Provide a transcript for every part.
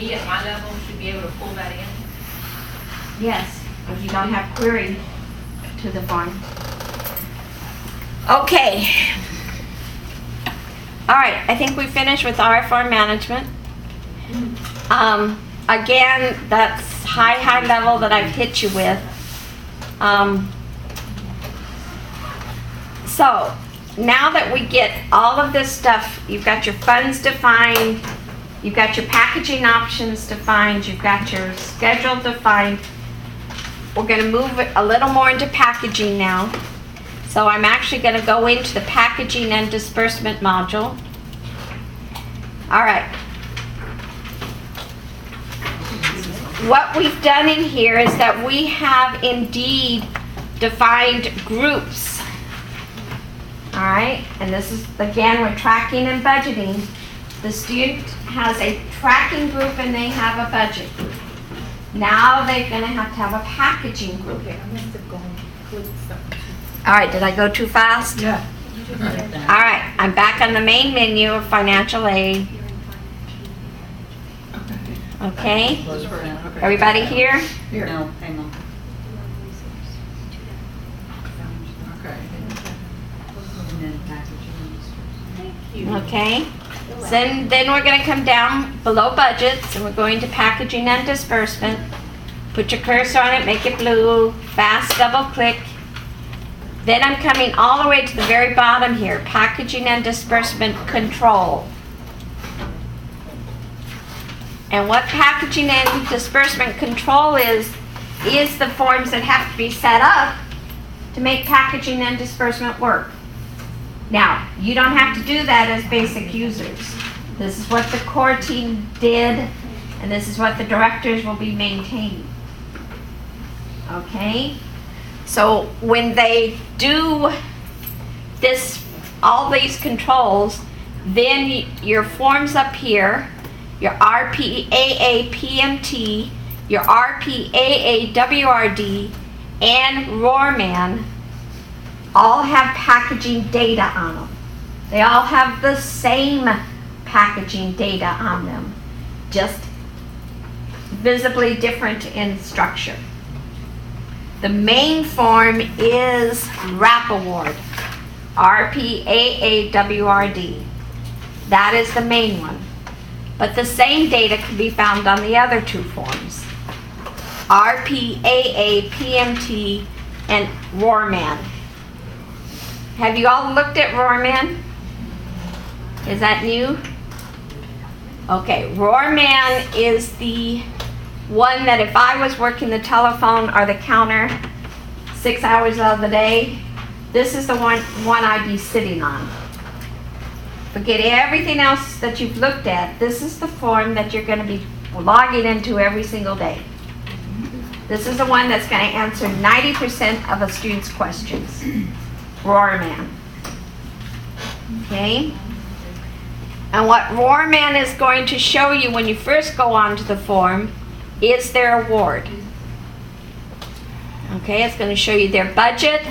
me at my level should be able to pull that in? Yes, if you don't have query to the form. Okay. All right, I think we finished with our form management. Again, that's high level that I've hit you with. So now that we get all of this stuff, you've got your funds defined, you've got your packaging options defined, you've got your schedule defined. We're going to move it a little more into packaging now. So I'm actually going to go into the packaging and disbursement module. All right. What we've done in here is that we have indeed defined groups. All right, and this is, again, we're tracking and budgeting. The student has a tracking group and they have a budget group. Now they're going to have a packaging group. Okay, I must have gone click something. All right, did I go too fast? Yeah. All right, I'm back on the main menu of financial aid. Okay, everybody here? No, hang on. Okay. And then packaging. Okay. So then we're going to come down below budgets and we're going to packaging and disbursement. Put your cursor on it, make it blue, fast double click. Then I'm coming all the way to the very bottom here, packaging and disbursement control. And what packaging and disbursement control is the forms that have to be set up to make packaging and disbursement work. Now, you don't have to do that as basic users. This is what the core team did, and this is what the directors will be maintaining. Okay? So when they do this, all these controls, then your forms up here, your RPAA PMT, your RPAA WRD, and Roarman all have packaging data on them. They all have the same packaging data on them, just visibly different in structure. The main form is RAP Award, RPAAWRD. That is the main one. But the same data can be found on the other two forms, RPAA PMT and Roarman. Have you all looked at Roarman? Is that new? Okay, Roarman is the one that if I was working the telephone or the counter 6 hours of the day, this is the one I'd be sitting on. Forget everything else that you've looked at. This is the form that you're going to be logging into every single day. This is the one that's going to answer 90% of a student's questions. Roarman. Okay? And what Roarman is going to show you when you first go onto the form is their award. Okay, it's going to show you their budget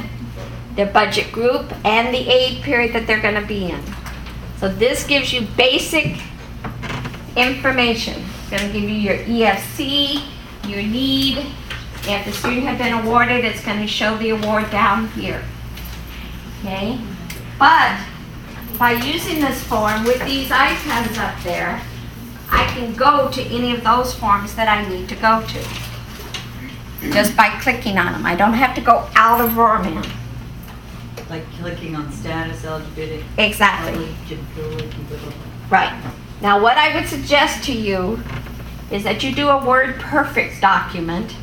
group, and the aid period that they're going to be in. So this gives you basic information. It's going to give you your EFC, your need. If the student had been awarded, it's going to show the award down here. Okay? But by using this form with these icons up there, I can go to any of those forms that I need to go to. Just by clicking on them. I don't have to go out of Roarman. Like clicking on status, eligibility. Exactly. Eligibility. Right. Now what I would suggest to you is that you do a Word Perfect document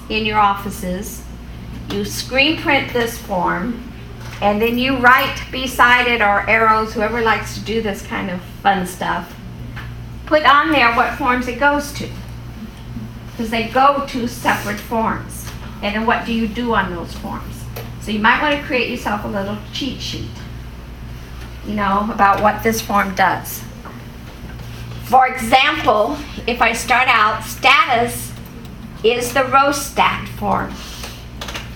in your offices. You screen print this form, and then you write beside it, or arrows, whoever likes to do this kind of fun stuff, put on there what forms it goes to. Because they go to separate forms. And then what do you do on those forms? So you might want to create yourself a little cheat sheet, you know, about what this form does. For example, if I start out, status is the ROSTAT form.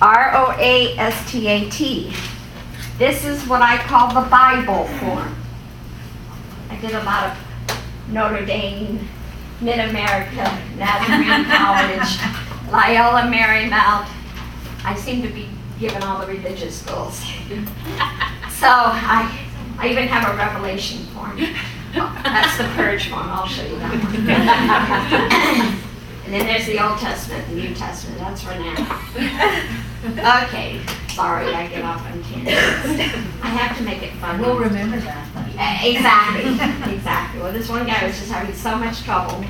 ROASTAT. This is what I call the Bible form. I did a lot of Notre Dame Mid-America, Nazarene College, Loyola Marymount. I seem to be given all the religious schools. So I even have a revelation form. That's the purge form, I'll show you that one. And then there's the Old Testament, the New Testament, that's for now. Okay, sorry, I get off on tangents. I have to make it fun. We'll remember that. Exactly. Well, this one guy was just having so much trouble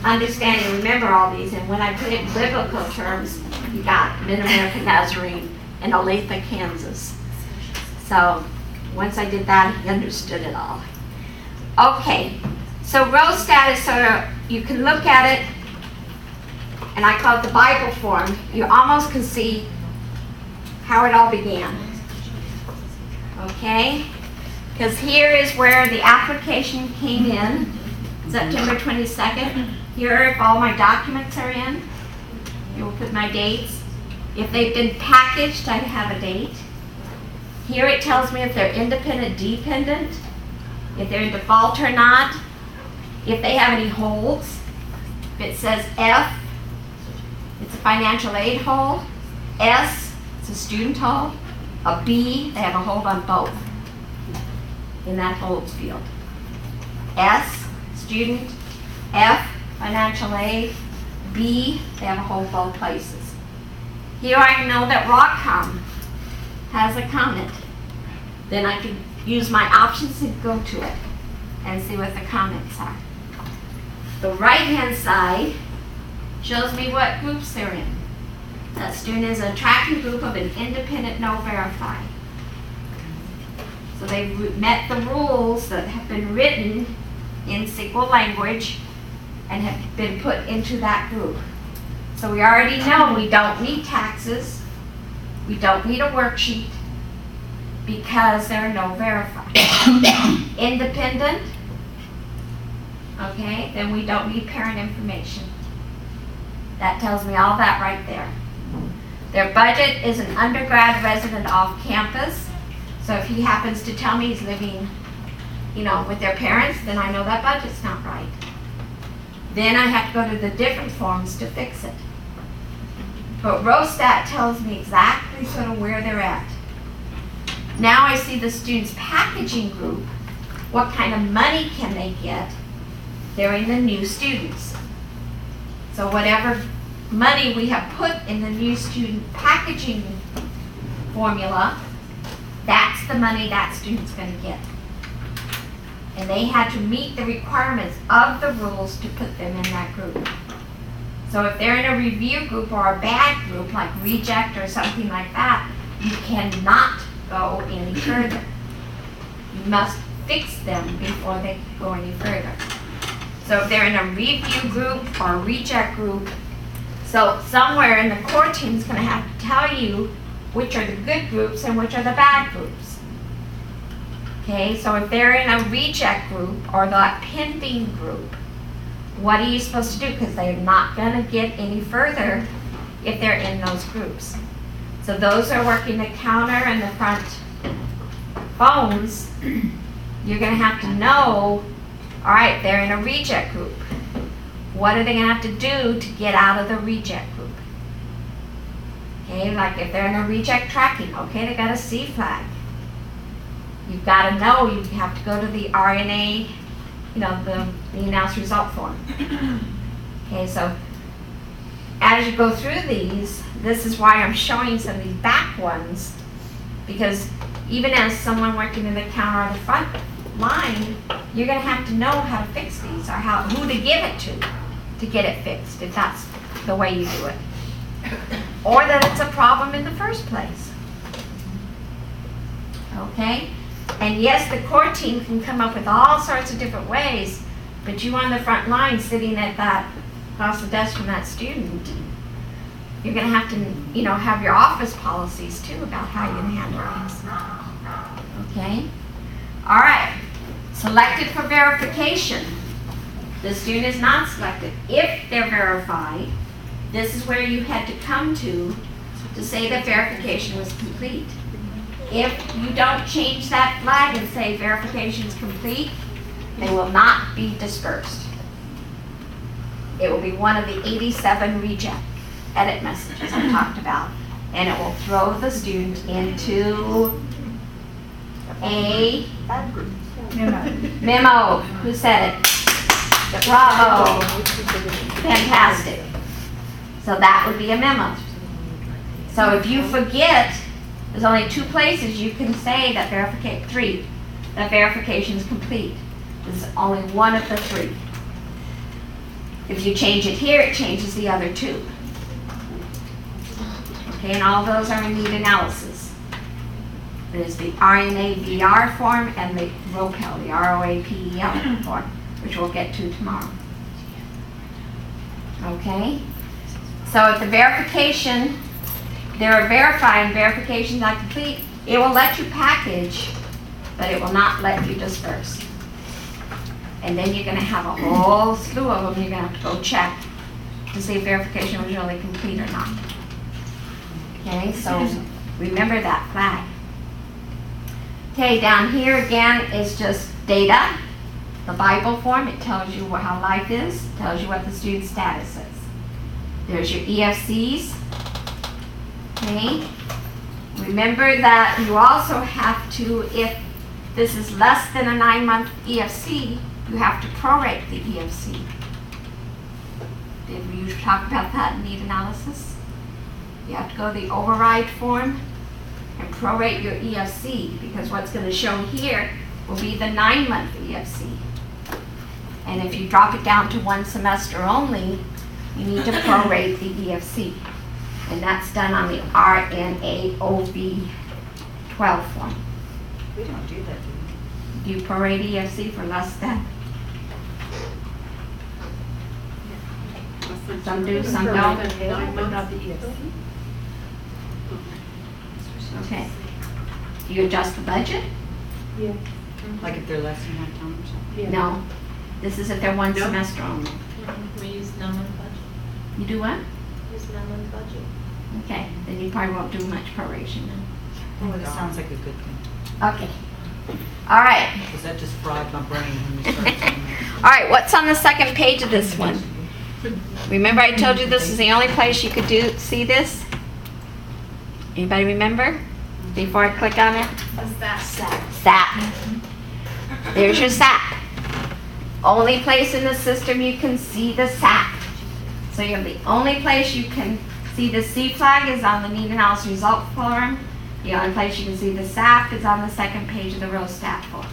understanding and remember all these, and when I put it in biblical terms, you got Mid-American Nazarene and Olathe, Kansas. So once I did that, he understood it all. Okay, so row status, so you can look at it, and I call it the Bible form. You almost can see how it all began. Okay? Because here is where the application came in, September 22nd. Here, if all my documents are in, you will put my dates. If they've been packaged, I have a date. Here it tells me if they're independent, dependent, if they're in default or not, if they have any holds. If it says F, it's a financial aid hold. S, it's a student hold. A B, they have a hold on both in that holds field. S, student. F, financial aid. B, they have a hold both places. Here I know that Rockcom has a comment. Then I can use my options and go to it and see what the comments are. The right-hand side shows me what groups they're in. That student is a tracking group of an independent, no verify. So they've met the rules that have been written in SQL language and have been put into that group. So we already know we don't need taxes, we don't need a worksheet, because there are no verify. Independent, okay, then we don't need parent information. That tells me all that right there. Their budget is an undergrad resident off campus. So if he happens to tell me he's living, with their parents, then I know that budget's not right. Then I have to go to the different forms to fix it. But Rostat tells me exactly sort of where they're at. Now I see the students' packaging group. What kind of money can they get? They're in the new students. So whatever money we have put in the new student packaging formula, that's the money that student's going to get. And they had to meet the requirements of the rules to put them in that group. So if they're in a review group or a bad group, like reject or something like that, you cannot go any further. You must fix them before they go any further. So if they're in a review group or a reject group, so somewhere in the core team is going to have to tell you which are the good groups and which are the bad groups. Okay, so if they're in a reject group or the pending group, what are you supposed to do? Because they're not going to get any further if they're in those groups. So those are working the counter and the front phones. You're going to have to know, all right, they're in a reject group. What are they going to have to do to get out of the reject group? Okay, like if they're in a reject tracking, okay, they got a C flag. You've got to know, you have to go to the RNA, the announced result form. Okay, so as you go through these, this is why I'm showing some of these back ones, because even as someone working in the counter on the front line, you're going to have to know how to fix these or who to give it to get it fixed, if that's the way you do it. Or that it's a problem in the first place. Okay? And yes, the core team can come up with all sorts of different ways, but you on the front line sitting at that, across the desk from that student, you're going to have to, have your office policies too about how you handle things. Okay? All right. Selected for verification. The student is not selected. If they're verified, this is where you had to come to say that verification was complete. If you don't change that flag and say verification is complete, they will not be dispersed. It will be one of the 87 reject edit messages I talked about. And it will throw the student into a memo. Who said it? Bravo. Fantastic. So that would be a memo. So if you forget, there's only 2 places you can say that that verification is complete. This is only one of the 3. If you change it here, it changes the other 2. Okay, and all those are in need analysis. There's the RNA-VR form and the ROPEL, the ROAPEL form, which we'll get to tomorrow. Okay? So if the verification, they're verifying verification not complete, it will let you package, but it will not let you disperse. And then you're going to have a whole slew of them you're going to have to go check to see if verification was really complete or not. Okay, so remember that flag. Okay, down here again is just data. The Bible form, it tells you how life is, tells you what the student status is. There's your EFCs. Okay, remember that you also have to, if this is less than a 9-month EFC, you have to prorate the EFC. Did we talk about that in need analysis? You have to go to the override form and prorate your EFC, because what's going to show here will be the 9-month EFC. And if you drop it down to 1 semester only, you need to prorate the EFC. And that's done on the RNAOV 12 form. We don't do that, do Do you prorate EFC for less than? Some do, some don't. Okay. Do you adjust the budget? Yeah. Like if they're less than half-time or something? No. This is if they're 1 semester only. We use none-month budget. You do what? Use none-month budget. Okay, then you probably won't do much proration then. Oh, that sounds like a good thing. Okay. All right. Because that just fried my brain when we started saying that. All right, what's on the second page of this one? Remember I told you this is the only place you could see this? Anybody remember? Before I click on it? What's that? SAP. There's your SAP. Only place in the system you can see the SAP. So you're the only place you can see the C flag is on the need analysis result form. The only place you can see the SAP is on the second page of the ROSTAT form.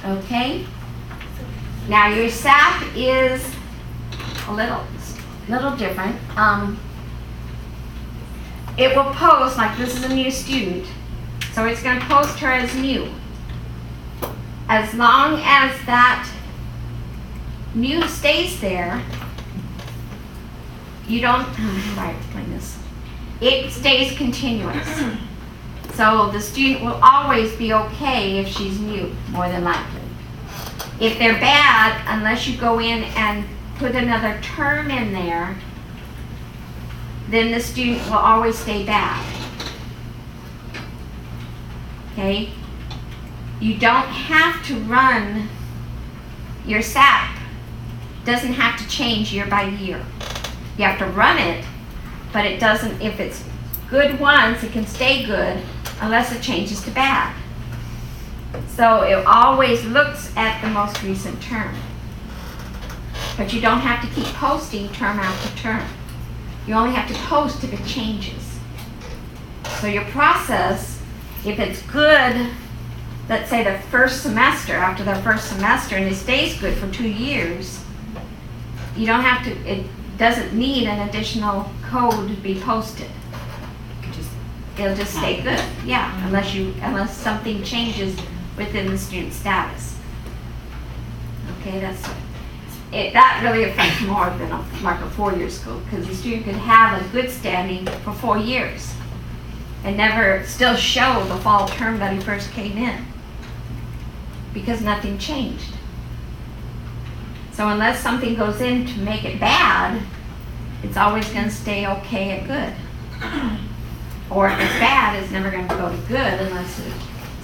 Okay? Now your SAP is a little different. It will post, like this is a new student, so it's going to post her as new. As long as that new stays there, you don't, how do I explain this? It stays continuous. So the student will always be okay if she's new, more than likely. If they're bad, unless you go in and put another term in there, then the student will always stay bad. Okay? You don't have to run your SAP. Doesn't have to change year by year. You have to run it, but it doesn't, if it's good once, it can stay good unless it changes to bad. So it always looks at the most recent term. But you don't have to keep posting term after term. You only have to post if it changes. So your process, if it's good, let's say the first semester, after the first semester, and it stays good for 2 years, you don't have to, it doesn't need an additional code to be posted. It'll just stay good, yeah, unless something changes within the student status. Okay, that really affects more than like a 4-year school, because the student could have a good standing for 4 years and never still show the fall term that he first came in, because nothing changed. So unless something goes in to make it bad, it's always going to stay okay at good. Or if it's bad, it's never going to go to good unless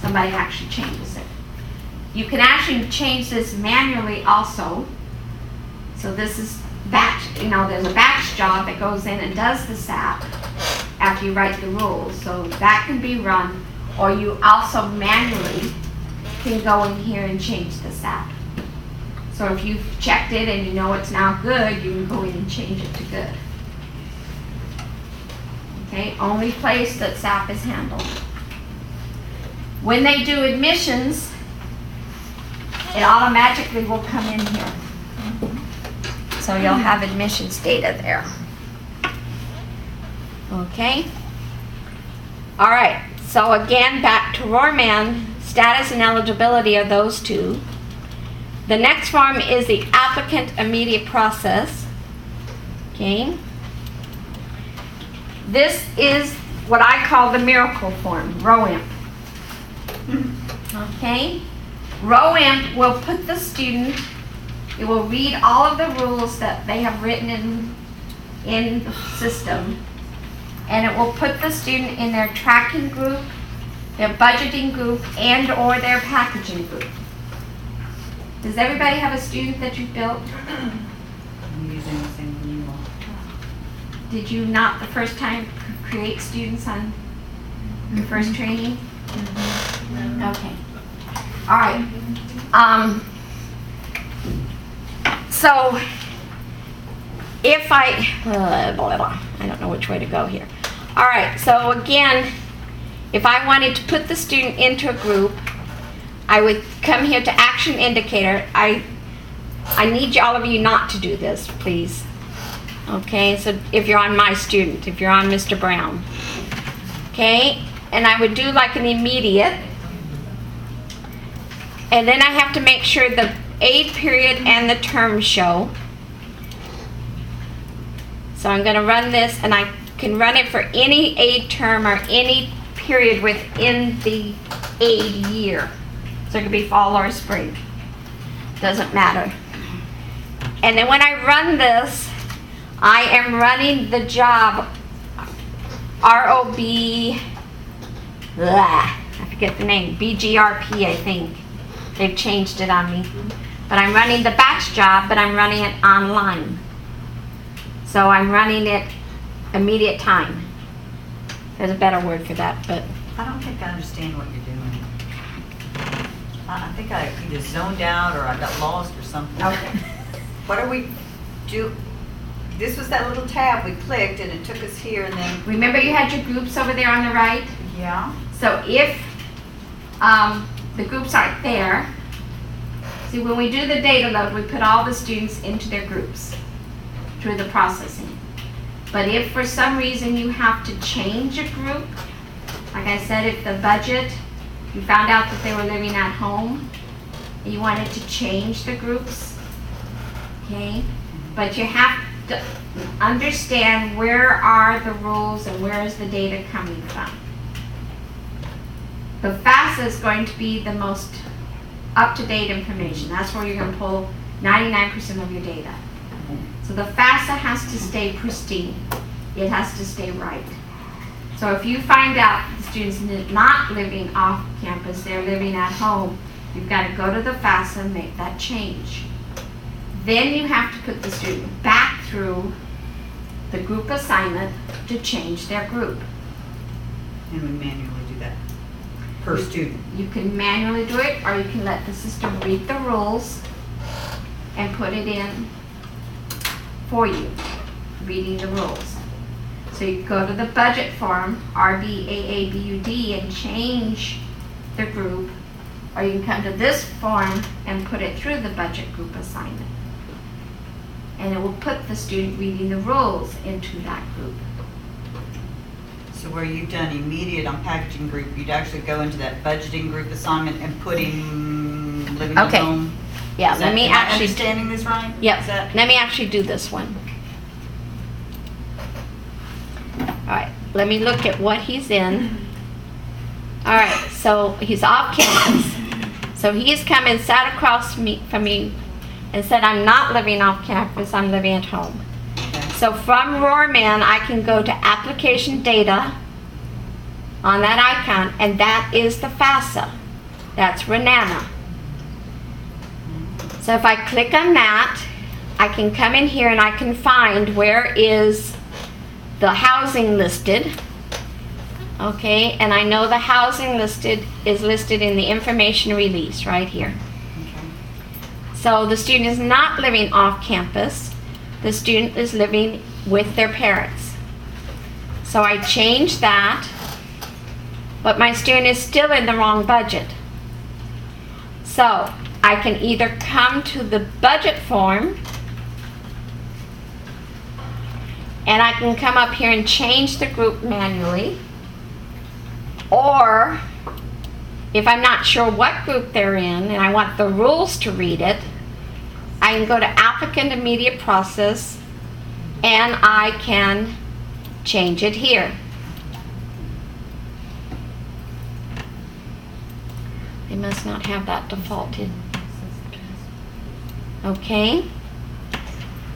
somebody actually changes it. You can actually change this manually also. So this is batch, there's a batch job that goes in and does the SAP after you write the rules. So that can be run, or you also manually can go in here and change the SAP. So if you've checked it and you know it's now good, you can go in and change it to good. Okay, only place that SAP is handled. When they do admissions, it automatically will come in here. So you'll have admissions data there. Okay? All right, so again, back to Rohrman, status and eligibility are those two. The next form is the applicant immediate process. Okay? This is what I call the miracle form, ROIMP. Okay? ROIMP will put the student, it will read all of the rules that they have written in the system, and it will put the student in their tracking group, their budgeting group, and or their packaging group. Does everybody have a student that you built? I'm using the same thing you want. Did you not the first time create students on your first training? Okay. All right. So if I don't know which way to go here. All right. So again, if I wanted to put the student into a group, I would come here to action indicator. I need all of you not to do this, please. Okay, so if you're on my student, if you're on Mr. Brown. Okay, and I would do like an immediate. And then I have to make sure the aid period and the term show. So I'm going to run this, and I can run it for any aid term or any period within the aid year. So it could be fall or spring. Doesn't matter. And then when I run this, I am running the job ROB, I forget the name, BGRP, I think. They've changed it on me. But I'm running the batch job, but I'm running it online. So I'm running it immediate time. There's a better word for that, but I don't think I understand what you're doing. I think I either zoned out or I got lost or something. okay. What are we do? This was that little tab we clicked and it took us here and then. Remember you had your groups over there on the right? Yeah. So if the groups aren't there, see when we do the data load, we put all the students into their groups through the processing. But if for some reason you have to change a group, like I said, if the budget, you found out that they were living at home, and you wanted to change the groups, okay? But you have to understand where are the rules and where is the data coming from. The FAFSA is going to be the most up-to-date information. That's where you're going to pull 99% of your data. So the FAFSA has to stay pristine. It has to stay right. So if you find out the student's not living off campus, they're living at home, you've got to go to the FAFSA and make that change. Then you have to put the student back through the group assignment to change their group. And we manually do that per student. You can manually do it, or you can let the system read the rules and put it in for you, reading the rules. So you go to the budget form, RBAABUD, and change the group, or you can come to this form and put it through the budget group assignment. And it will put the student reading the rules into that group. So where you've done immediate on packaging group, you'd actually go into that budgeting group assignment and put in living at Okay. home. Yeah, Is let that- me am I actually, understanding this right? Is yep, that- let me actually do this one. All right, let me look at what he's in. All right, so he's off campus. So he's come and sat across from me and said, I'm not living off campus, I'm living at home. Okay. So from Rohrman, I can go to application data on that icon, and that is the FAFSA. That's Renana. So if I click on that, I can come in here and I can find where is the housing listed. Okay, and I know the housing listed is listed in the information release right here. Okay. So the student is not living off campus. The student is living with their parents. So I change that, but my student is still in the wrong budget. So I can either come to the budget form and I can come up here and change the group manually, or if I'm not sure what group they're in and I want the rules to read it, I can go to applicant immediate process and I can change it here. They must not have that defaulted. Okay?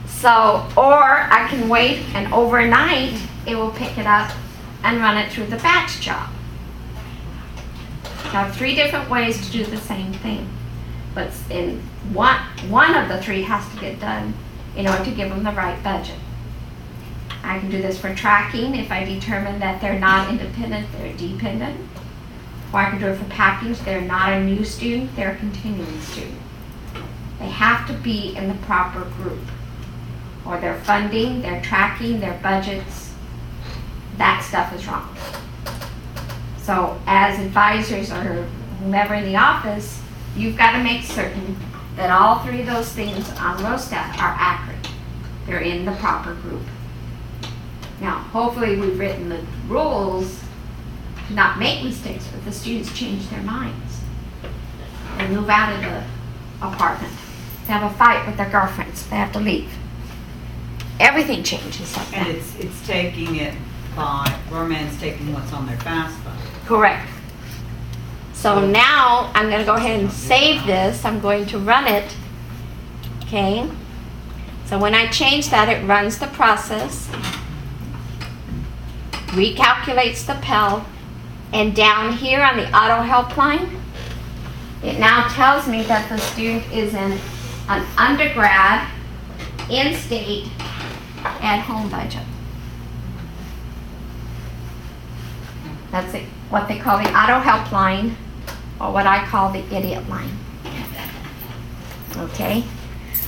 So, or I can wait and overnight it will pick it up and run it through the batch job. So I have 3 different ways to do the same thing. But in one of the 3 has to get done in order to give them the right budget. I can do this for tracking if I determine that they're not independent, they're dependent. Or I can do it for package, they're not a new student, they're a continuing student. They have to be in the proper group. Or their funding, their tracking, their budgets, that stuff is wrong. So as advisors or whomever in the office, you've got to make certain that all 3 of those things on ROSTAT are accurate. They're in the proper group. Now, hopefully we've written the rules to not make mistakes, but the students change their minds. They move out of the apartment. They have a fight with their girlfriends. They have to leave. Everything changes like that. And it's taking it by, Roman's taking what's on their FAFSA. Correct. So now I'm going to go ahead and save this. I'm going to run it. Okay. So when I change that, it runs the process, recalculates the Pell, and down here on the auto helpline, it now tells me that the student is in an undergrad, in-state, at home budget. That's it, what they call the auto helpline, or what I call the idiot line. Okay?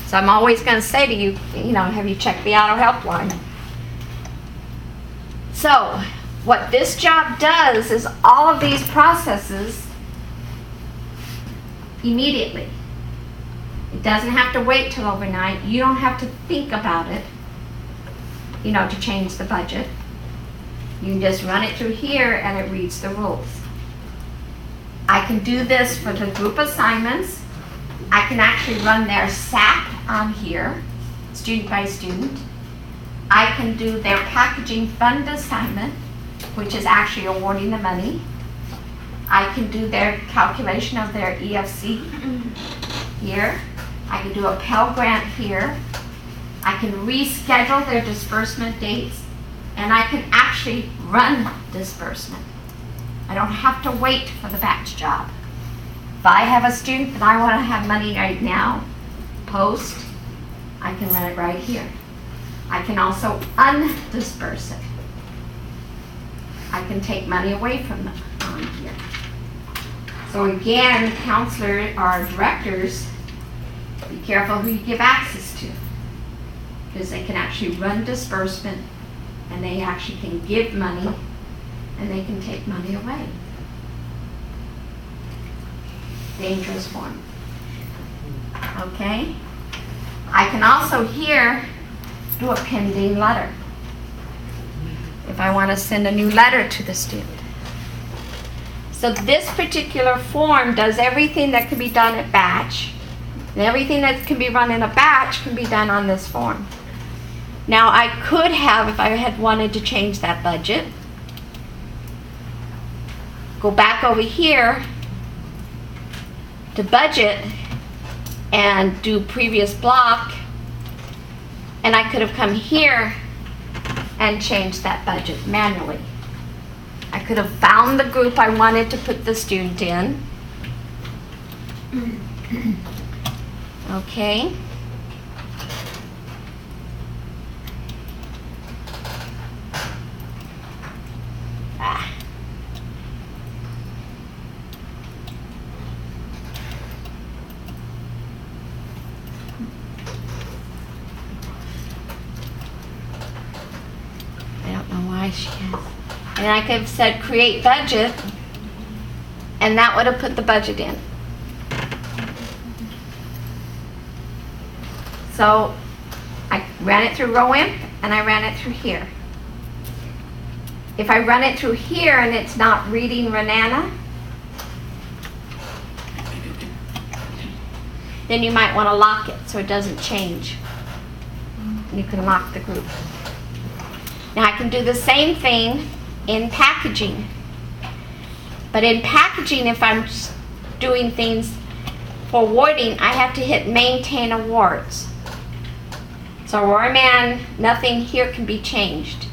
So I'm always going to say to you, have you checked the auto helpline? So, what this job does is all of these processes immediately. It doesn't have to wait till overnight. You don't have to think about it, to change the budget. You can just run it through here and it reads the rules. I can do this for the group assignments. I can actually run their SAP on here, student by student. I can do their packaging fund assignment, which is actually awarding the money. I can do their calculation of their EFC here. I can do a Pell Grant here. I can reschedule their disbursement dates, and I can actually run disbursement. I don't have to wait for the batch job. If I have a student that I want to have money right now, post, I can run it right here. I can also undisperse it. I can take money away from them on here. So again, counselor or directors, be careful who you give access to, because they can actually run disbursement and they actually can give money and they can take money away. Dangerous form. Okay? I can also here do a pending letter if I want to send a new letter to the student. So this particular form does everything that can be done at batch, and everything that can be run in a batch can be done on this form. Now I could have, if I had wanted to change that budget, go back over here to budget and do previous block, and I could have come here and changed that budget manually. I could have found the group I wanted to put the student in. Okay. Ah. I don't know why she has. And I could have said create budget, and that would have put the budget in. So I ran it through ROAM and I ran it through here. If I run it through here and it's not reading Renana, then you might want to lock it so it doesn't change. You can lock the group. Now I can do the same thing in packaging. But in packaging, if I'm doing things for awarding, I have to hit maintain awards. So Royman, nothing here can be changed.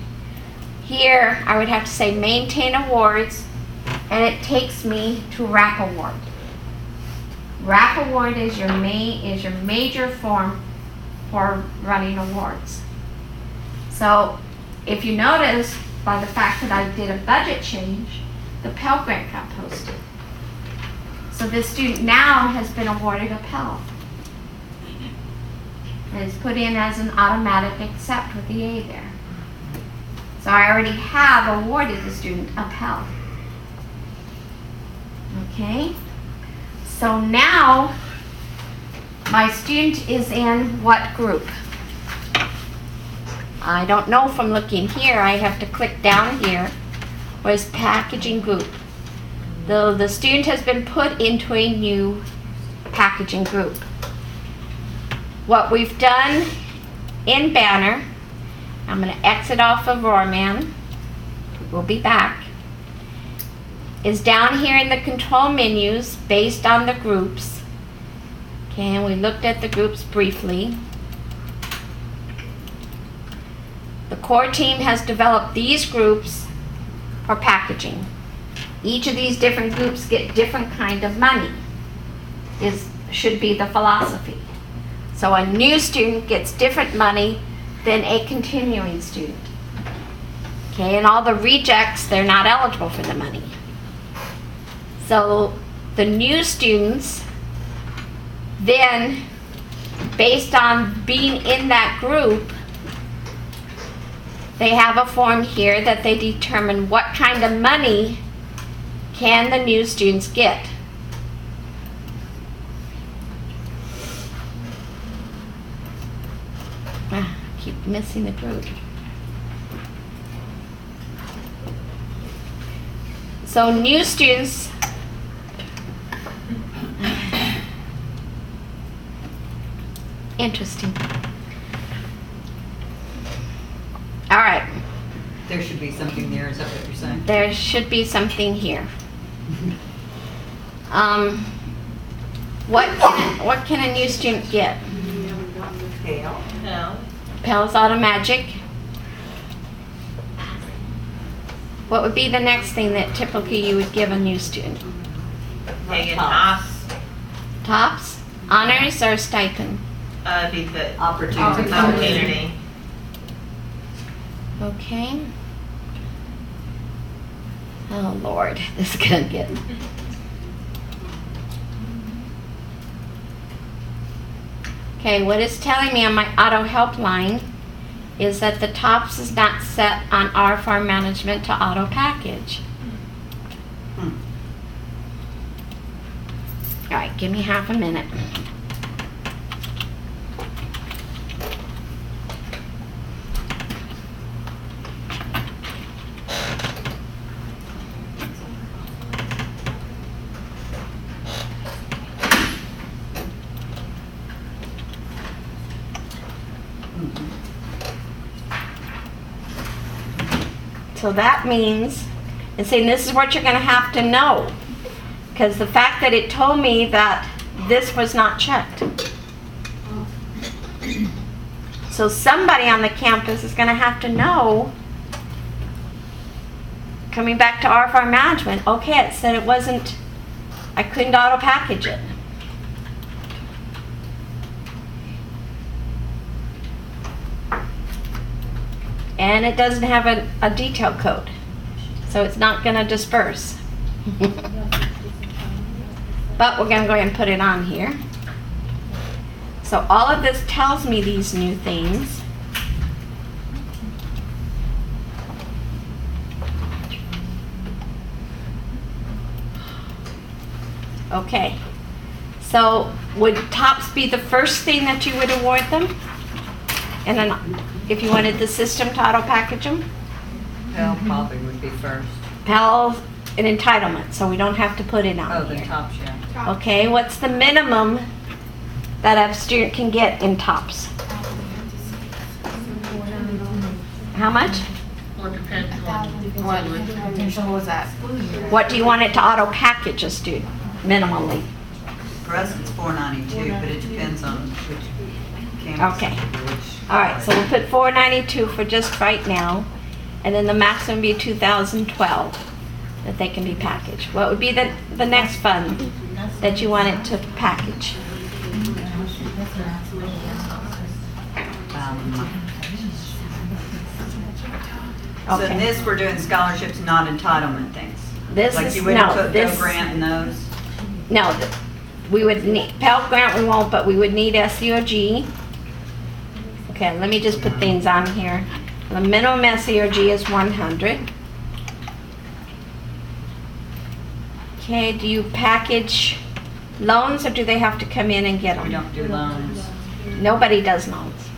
Here, I would have to say maintain awards, and it takes me to RAP award. RAP award is your major form for running awards. So if you notice, by the fact that I did a budget change, the Pell Grant got posted. So this student now has been awarded a Pell. And it's put in as an automatic accept with the A there. So I already have awarded the student a Pell. Okay? So now my student is in what group? I don't know from looking here. I have to click down here. Where's packaging group? The student has been put into a new packaging group. What we've done in Banner, I'm going to exit off of Roarman, we'll be back, is down here in the control menus based on the groups. Okay, and we looked at the groups briefly. The core team has developed these groups for packaging. Each of these different groups get different kind of money, should be the philosophy. So a new student gets different money than a continuing student. Okay, and all the rejects, they're not eligible for the money. So the new students, then, based on being in that group, they have a form here that they determine what kind of money can the new students get. I keep missing the group. So new students, interesting. All right. There should be something there, is that what you're saying? There should be something here. What can a new student get? Scale. No. Pell's Automagic. What would be the next thing that typically you would give a new student? They get tops. Tops? Honors or stipend? Be the Opportunity. opportunity. Okay. Oh Lord, this is gonna get. Okay, what it's telling me on my auto helpline is that the tops is not set on our farm management to auto package. All right, give me half a minute. So that means, and saying this is what you're going to have to know, because the fact that it told me that this was not checked. So somebody on the campus is going to have to know, coming back to our farm management, okay, it said it wasn't, I couldn't auto package it. and it doesn't have a detail code, so it's not going to disperse. But we're going to go ahead and put it on here. So all of this tells me these new things. Okay, so would tops be the first thing that you would award them? And then if you wanted the system to auto package them? Pell probably would be first. Pell an entitlement, so we don't have to put it Oh, on the here. tops, yeah. Okay, what's the minimum that a student can get in tops? How much? Well, it depends on What was that? What do you want it to auto package a student, minimally? For us, it's $4.92, but it depends on which campus. Okay. Which. All right, so we'll put $4.92 for just right now, and then the maximum be $2,012 that they can be packaged. What would be the next fund that you want it to package? So in Okay. this, we're doing scholarships, not entitlement things. This Like is, you wouldn't no, put Pell this, Grant in those? no, we would need, Pell Grant we won't, but we would need SEOG. Okay, let me just put things on here. The minimum SEOG is 100. Okay, do you package loans or do they have to come in and get We them? don't do loans. Nobody does loans.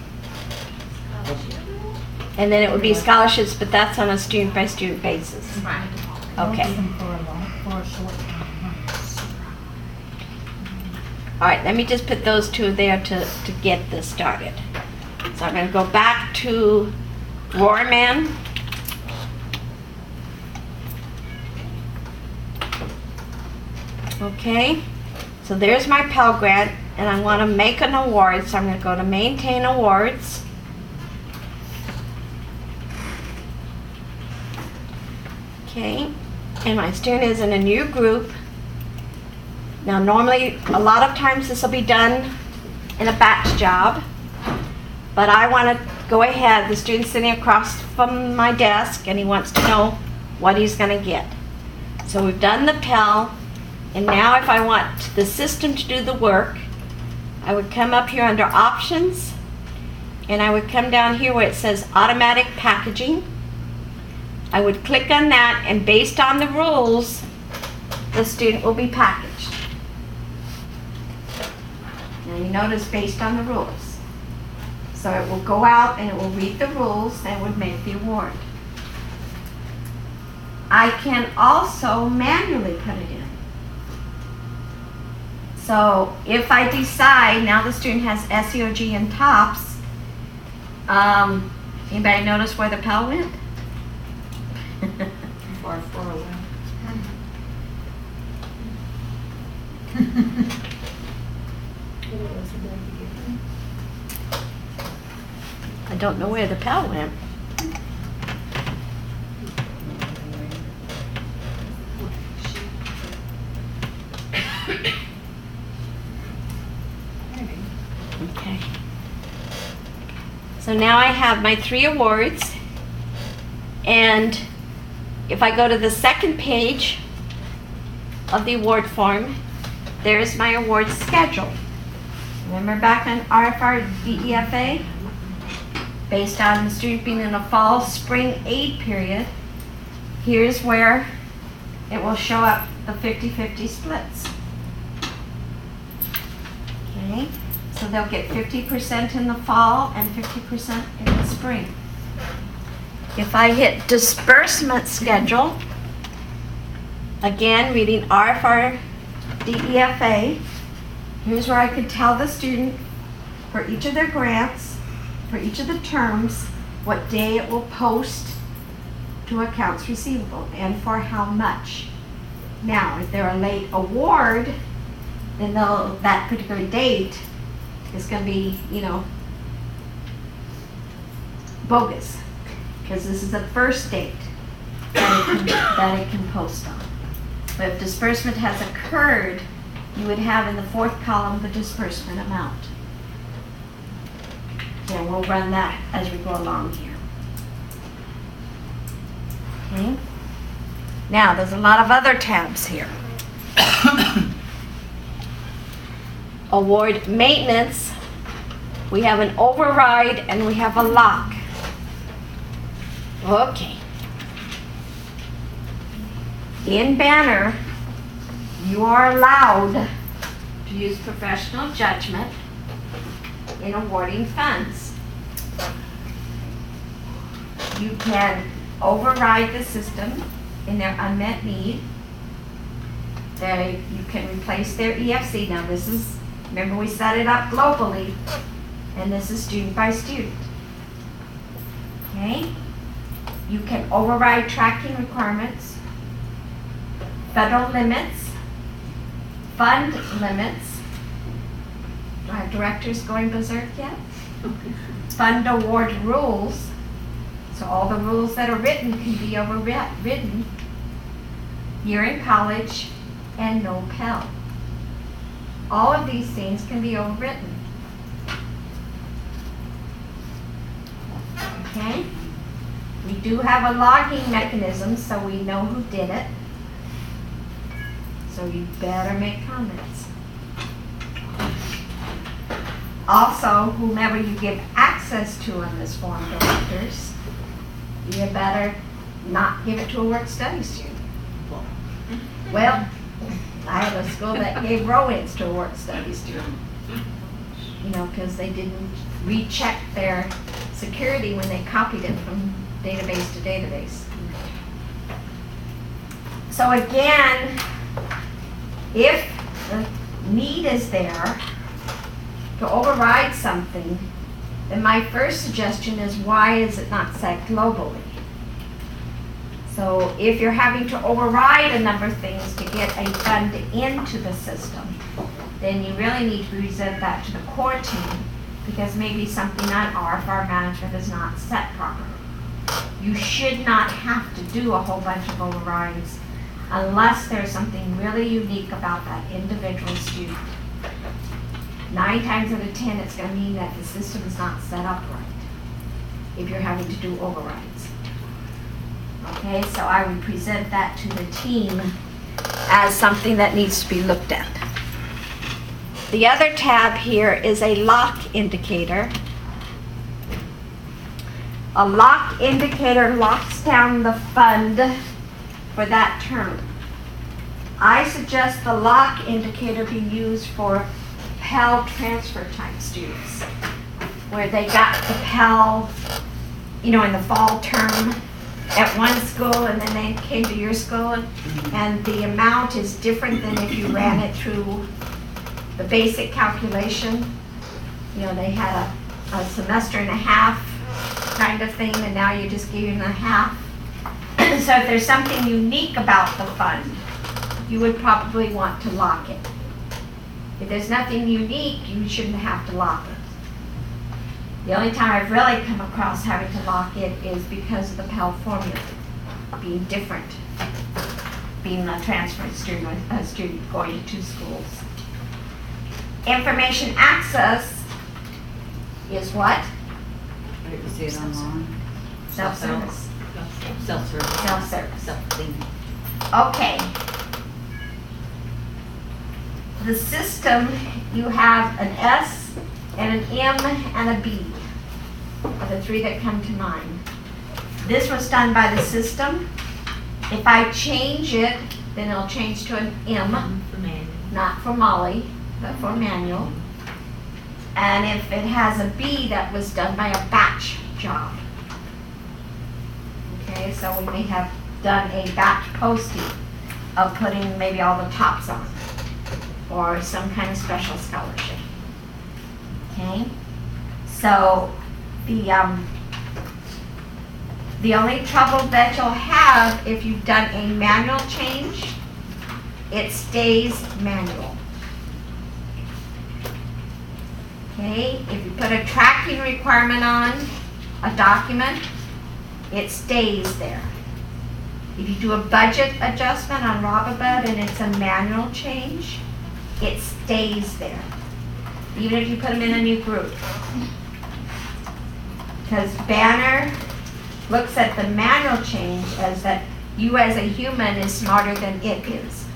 And then it would be scholarships, but that's on a student-by-student basis. Right. Okay. All right, let me just put those two there to get this started. So I'm going to go back to Roarman. Okay, so there's my Pell Grant, and I want to make an award, so I'm going to go to Maintain Awards. Okay, and my student is in a new group. Now normally, a lot of times this will be done in a batch job, but I want to go ahead, the student's sitting across from my desk and he wants to know what he's going to get. So we've done the Pell, and now if I want the system to do the work, I would come up here under Options, and I would come down here where it says Automatic Packaging. I would click on that, and based on the rules, the student will be packaged. Now you notice based on the rules. So it will go out and it will read the rules and would make the award. I can also manually put it in. So if I decide, now the student has SEOG and tops, anybody notice where the Pell went? Far, far away. I don't know where the Pell went. Okay. So now I have my 3 awards, and if I go to the second page of the award form, there's my award schedule. Remember back on RFR DEFA? Based on the student being in a fall, spring aid period, here's where it will show up the 50-50 splits. Okay, so they'll get 50% in the fall and 50% in the spring. If I hit disbursement schedule, again reading RFR DEFA, here's where I could tell the student for each of their grants, for each of the terms, what day it will post to accounts receivable and for how much. Now, if they're a late award, then that particular date is going to be, bogus, because this is the first date that it can post on. But if disbursement has occurred, you would have in the 4th column the disbursement amount. And we'll run that as we go along here. Okay. Now, there's a lot of other tabs here. Award maintenance, we have an override and we have a lock. Okay. In Banner, you are allowed to use professional judgment in awarding funds. You can override the system in their unmet need. You can replace their EFC. Now this is, remember we set it up globally, and this is student by student. Okay? You can override tracking requirements, federal limits, fund limits. Do I have directors going berserk yet? Fund award rules. So all the rules that are written can be overridden. Year in college and no Pell. All of these things can be overwritten. Okay? We do have a logging mechanism so we know who did it. So you better make comments. Also, whomever you give access to on this form, directors, you better not give it to a work study student. Well, I have a school that gave row-ins to a work study student. You know, because they didn't recheck their security when they copied it from database to database. So again, if the need is there to override something, then my first suggestion is, why is it not set globally? So if you're having to override a number of things to get a fund into the system, then you really need to present that to the core team, because maybe something on RFR management is not set properly. You should not have to do a whole bunch of overrides unless there's something really unique about that individual student. 9 times out of 10, it's going to mean that the system is not set up right if you're having to do overrides. Okay, so I would present that to the team as something that needs to be looked at. The other tab here is a lock indicator. A lock indicator locks down the fund for that term. I suggest the lock indicator be used for Pell transfer type students, where they got the Pell, you know, in the fall term at one school and then they came to your school, and the amount is different than if you ran it through the basic calculation. You know, they had a semester and a half kind of thing, and now you just give them a half. So if there's something unique about the fund, you would probably want to lock it. If there's nothing unique, you shouldn't have to lock it. The only time I've really come across having to lock it is because of the Pell formula being different, being a transferred student, a student going to 2 schools. Information access is what? Where do you see it online? Self-service. Self-service. Self-service. Self-cleaning. Okay. The system, you have an S and an M and a B are the 3 that come to mind. This was done by the system. If I change it, then it'll change to an M, For manual. not for Molly, but for manual. And if it has a B, that was done by a batch job. Okay, so we may have done a batch posting of putting maybe all the tops on, or some kind of special scholarship. Okay, so the only trouble that you'll have if you've done a manual change, it stays manual. Okay, if you put a tracking requirement on a document, it stays there. If you do a budget adjustment on Robabud and it's a manual change, it stays there, even if you put them in a new group. Because Banner looks at the manual change as that you as a human is smarter than it is.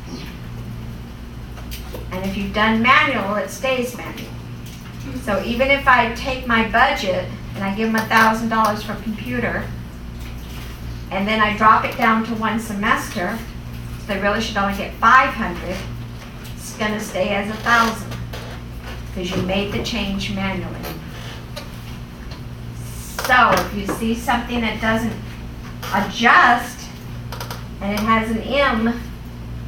And if you've done manual, it stays manual. So even if I take my budget and I give them $1,000 for computer, and then I drop it down to one semester, so they really should only get 500, it's gonna stay as 1,000, because you made the change manually. So if you see something that doesn't adjust, and it has an M,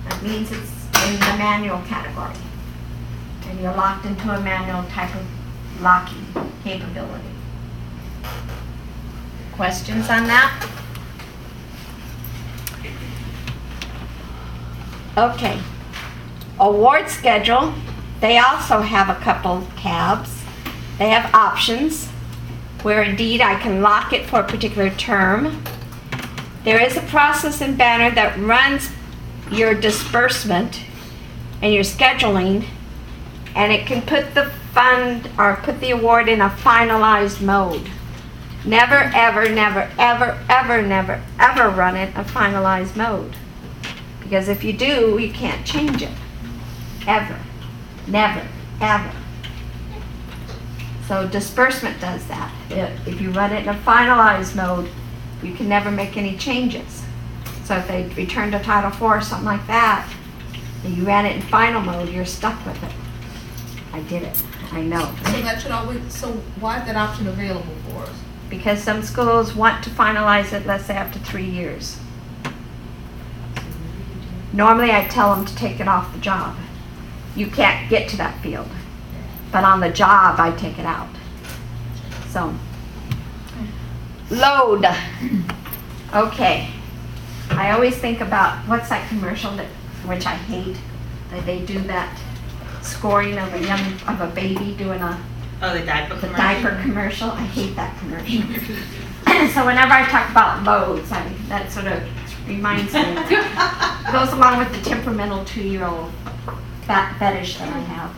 that means it's in the manual category. And you're locked into a manual type of locking capability. Questions on that? Okay. Award schedule. They also have a couple tabs. They have options where indeed I can lock it for a particular term. There is a process in Banner that runs your disbursement and your scheduling, and it can put the fund or put the award in a finalized mode. Never, ever, never, ever, ever, never, ever run it a finalized mode. Because if you do, you can't change it. Ever. Never. Ever. So disbursement does that. If you run it in a finalized mode, you can never make any changes. So if they return to Title IV or something like that, and you ran it in final mode, you're stuck with it. I did it. I know. So that should always, so why is that option available for us? Because some schools want to finalize it, let's say after 3 years. Normally I tell them to take it off the job. You can't get to that field. But on the job, I take it out. So, load. Okay. I always think about, what's that commercial that, which I hate, that they do that scoring of a baby doing Oh, the diaper the commercial? diaper commercial. I hate that commercial. So whenever I talk about loads, that sort of reminds me. It goes along with the temperamental 2-year-old fetish that I have.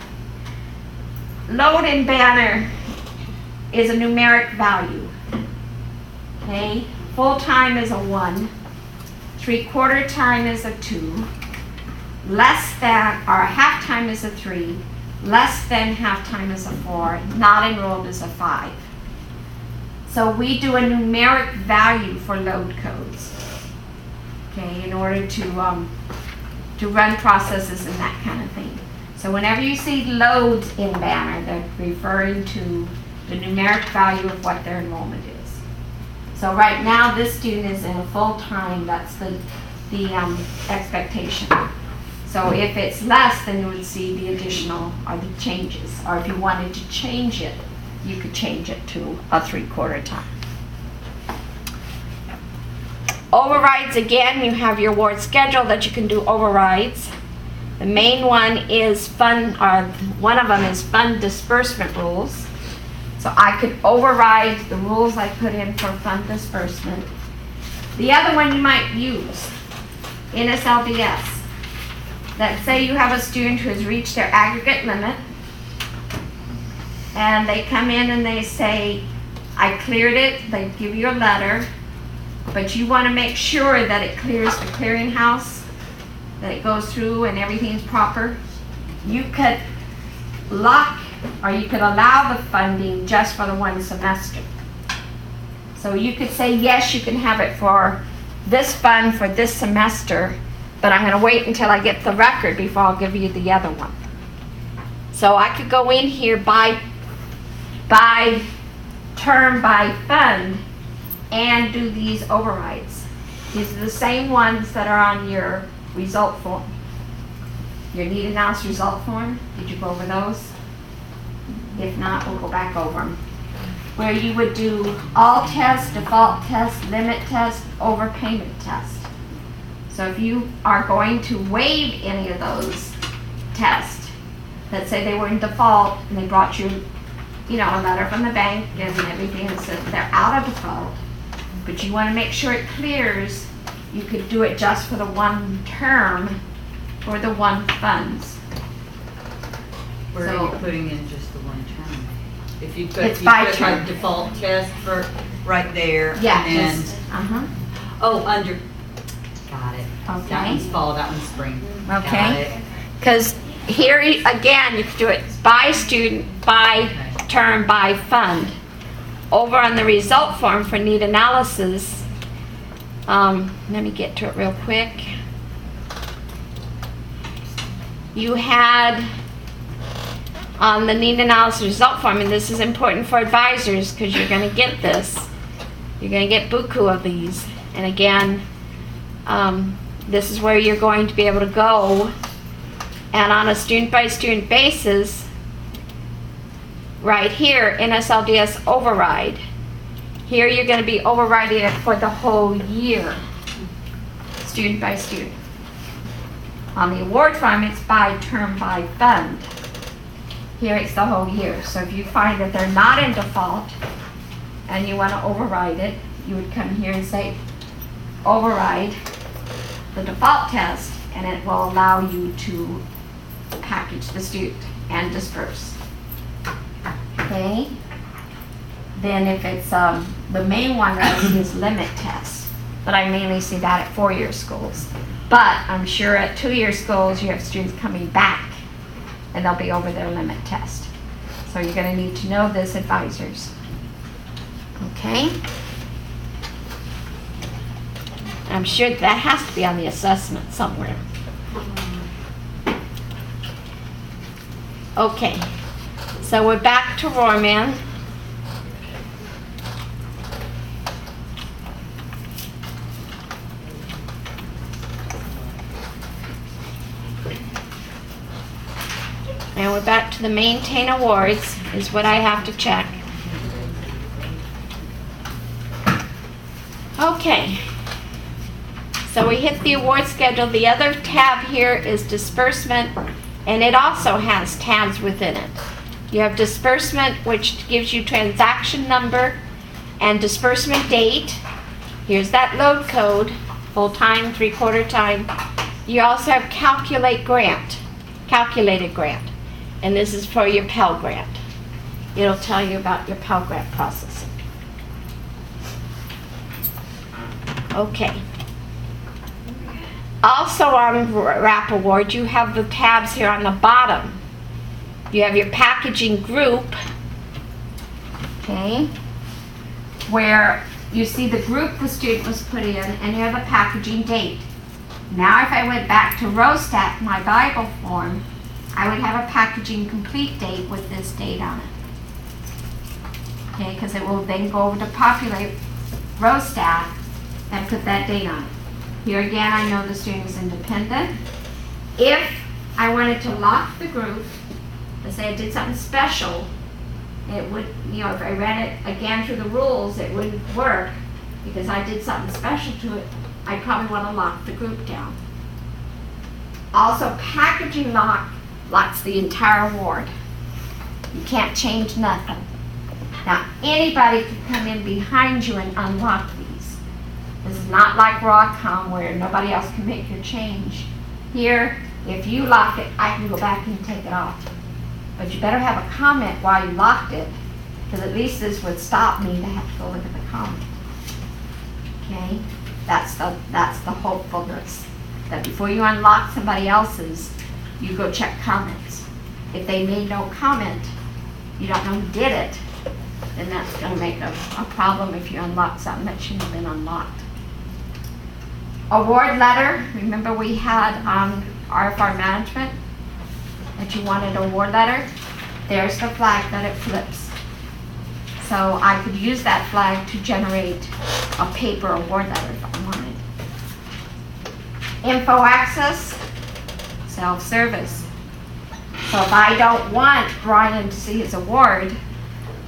Load in Banner is a numeric value. Okay? Full time is a 1. 3/4 time is a 2. Less than, or half time is a 3. Less than half time is a 4. Not enrolled is a 5. So we do a numeric value for load codes. Okay, in order to run processes and that kind of thing. So whenever you see loads in Banner, they're referring to the numeric value of what their enrollment is. So right now, this student is in a full-time, that's the expectation. So if it's less, then you would see the additional or the changes. Or if you wanted to change it, you could change it to a 3/4 time. Overrides, again, you have your award schedule that you can do overrides. The main one is fund, or one of them is fund disbursement rules. So I could override the rules I put in for fund disbursement. The other one you might use, NSLBS. Let's say you have a student who has reached their aggregate limit, and they come in and they say, I cleared it, they give you a letter, but you want to make sure that it clears the clearinghouse, that it goes through and everything's proper. You could lock, or you could allow the funding just for the 1 semester. So you could say, yes, you can have it for this fund for this semester, but I'm going to wait until I get the record before I'll give you the other one. So I could go in here by term, by fund, and do these overrides. These are the same ones that are on your result form. Your need analysis result form, did you go over those? If not, we'll go back over them. Where you would do all tests, default test, limit test, overpayment test. So if you are going to waive any of those tests, let's say they were in default and they brought you, a letter from the bank and everything that says they're out of default, but you want to make sure it clears, you could do it just for the 1 term or the 1 funds. Where So- are you putting in just the 1 term? If you put, It's by like term. default test for right there. Yeah, And then, just, under, got it. That Okay. one's fall, that one's spring. Got Okay. it. Because here, again, you can do it by student, by term, by fund. Over on the result form for need analysis, let me get to it real quick. You had on the need analysis result form, and this is important for advisors because you're going to get this. You're going to get buku of these. And again, this is where you're going to be able to go and on a student-by-student basis, right here, NSLDS override. Here you're going to be overriding it for the whole year, student by student. On the award form, it's by term, by fund. Here it's the whole year. So if you find that they're not in default and you want to override it, you would come here and say, override the default test, and it will allow you to package the student and disperse. Okay? Then if it's, the main one that I see is limit tests, but I mainly see that at 4-year schools. But I'm sure at 2-year schools you have students coming back and they'll be over their limit test. So you're going to need to know this, advisors. Okay? I'm sure that has to be on the assessment somewhere. Okay, so we're back to Rohrman. And we're back to the maintain awards is what I have to check. Okay. So we hit the award schedule. The other tab here is disbursement, and it also has tabs within it. You have disbursement, which gives you transaction number and disbursement date. Here's that load code, full-time, 3/4 time. You also have calculated grant, and this is for your Pell Grant. It'll tell you about your Pell Grant processing. Okay. Also on RAP Award, you have the tabs here on the bottom. You have your packaging group, okay, where you see the group the student was put in, and you have a packaging date. Now if I went back to Rostat, my Bible form, I would have a packaging complete date with this date on it. Okay, because it will then go over to populate Rostat and put that date on it. Here again, I know the student is independent. If I wanted to lock the group, let's say I did something special, it would, you know, if I ran it again through the rules, it wouldn't work because I did something special to it. I'd probably want to lock the group down. Also, packaging lock locks the entire award. You can't change nothing. Now, anybody can come in behind you and unlock these. This is not like Broadcom where nobody else can make your change. Here, if you lock it, I can go back and take it off. But you better have a comment while you locked it, because at least this would stop me to have to go look at the comment. Okay? That's the hopefulness. That before you unlock somebody else's, you go check comments. If they made no comment, you don't know who did it, then that's going to make a problem if you unlock something that shouldn't have been unlocked. Award letter, remember we had on RFR management that you wanted an award letter? There's the flag that it flips. So I could use that flag to generate a paper award letter if I wanted. Info access, self-service. So if I don't want Brian to see his award,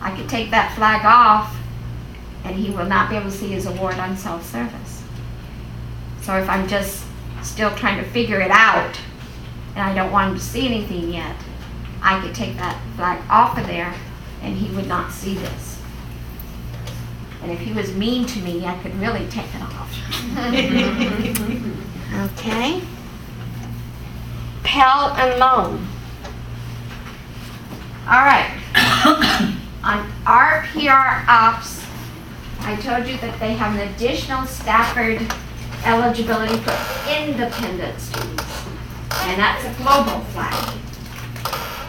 I could take that flag off and he will not be able to see his award on self-service. So if I'm just still trying to figure it out and I don't want him to see anything yet, I could take that flag off of there and he would not see this. And if he was mean to me, I could really take it off. Okay. Pell and loan. All right. On our PR ops, I told you that they have an additional Stafford eligibility for independent students, and that's a global flag.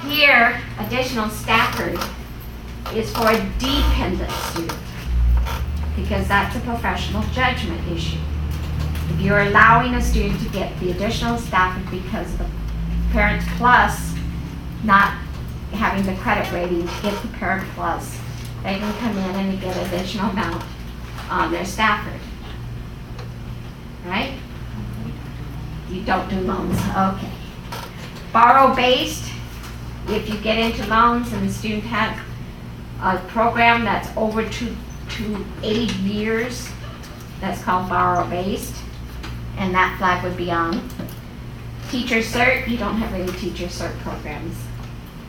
Here, additional Stafford is for a dependent student, because that's a professional judgment issue. If you're allowing a student to get the additional Stafford because of the Parent Plus not having the credit rating to get the Parent Plus, they can come in and get additional amount on their Stafford. Right? You don't do loans, okay. Borrow based, if you get into loans and the student has a program that's over to 8 years, that's called borrow based, and that flag would be on. Teacher cert, you don't have any teacher cert programs,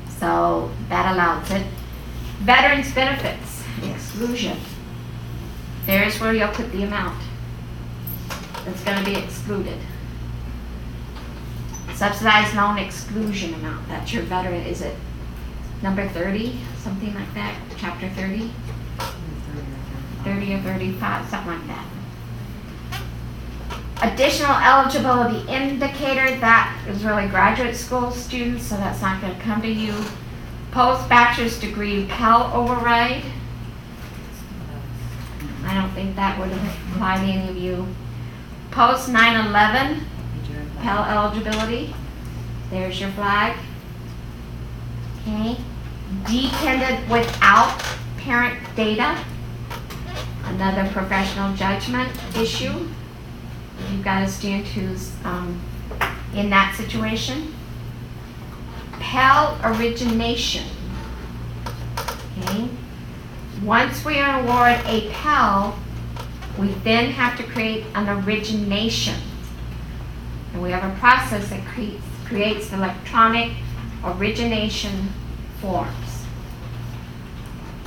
so that allows it. Veterans benefits, exclusion. There's where you'll put the amount that's going to be excluded. Subsidized loan exclusion amount, that's your veteran, is it number 30, something like that, chapter 30? 30 or 35, something like that. Additional eligibility indicator, that is really graduate school students, so that's not going to come to you. Post-bachelor's degree Pell override. I don't think that would apply to any of you. Post 9/11 Pell eligibility. There's your flag. Okay. Dependent without parent data. Another professional judgment issue. If you've got a student who's in that situation. Pell origination. Okay. Once we award a Pell, we then have to create an origination. And we have a process that creates electronic origination forms.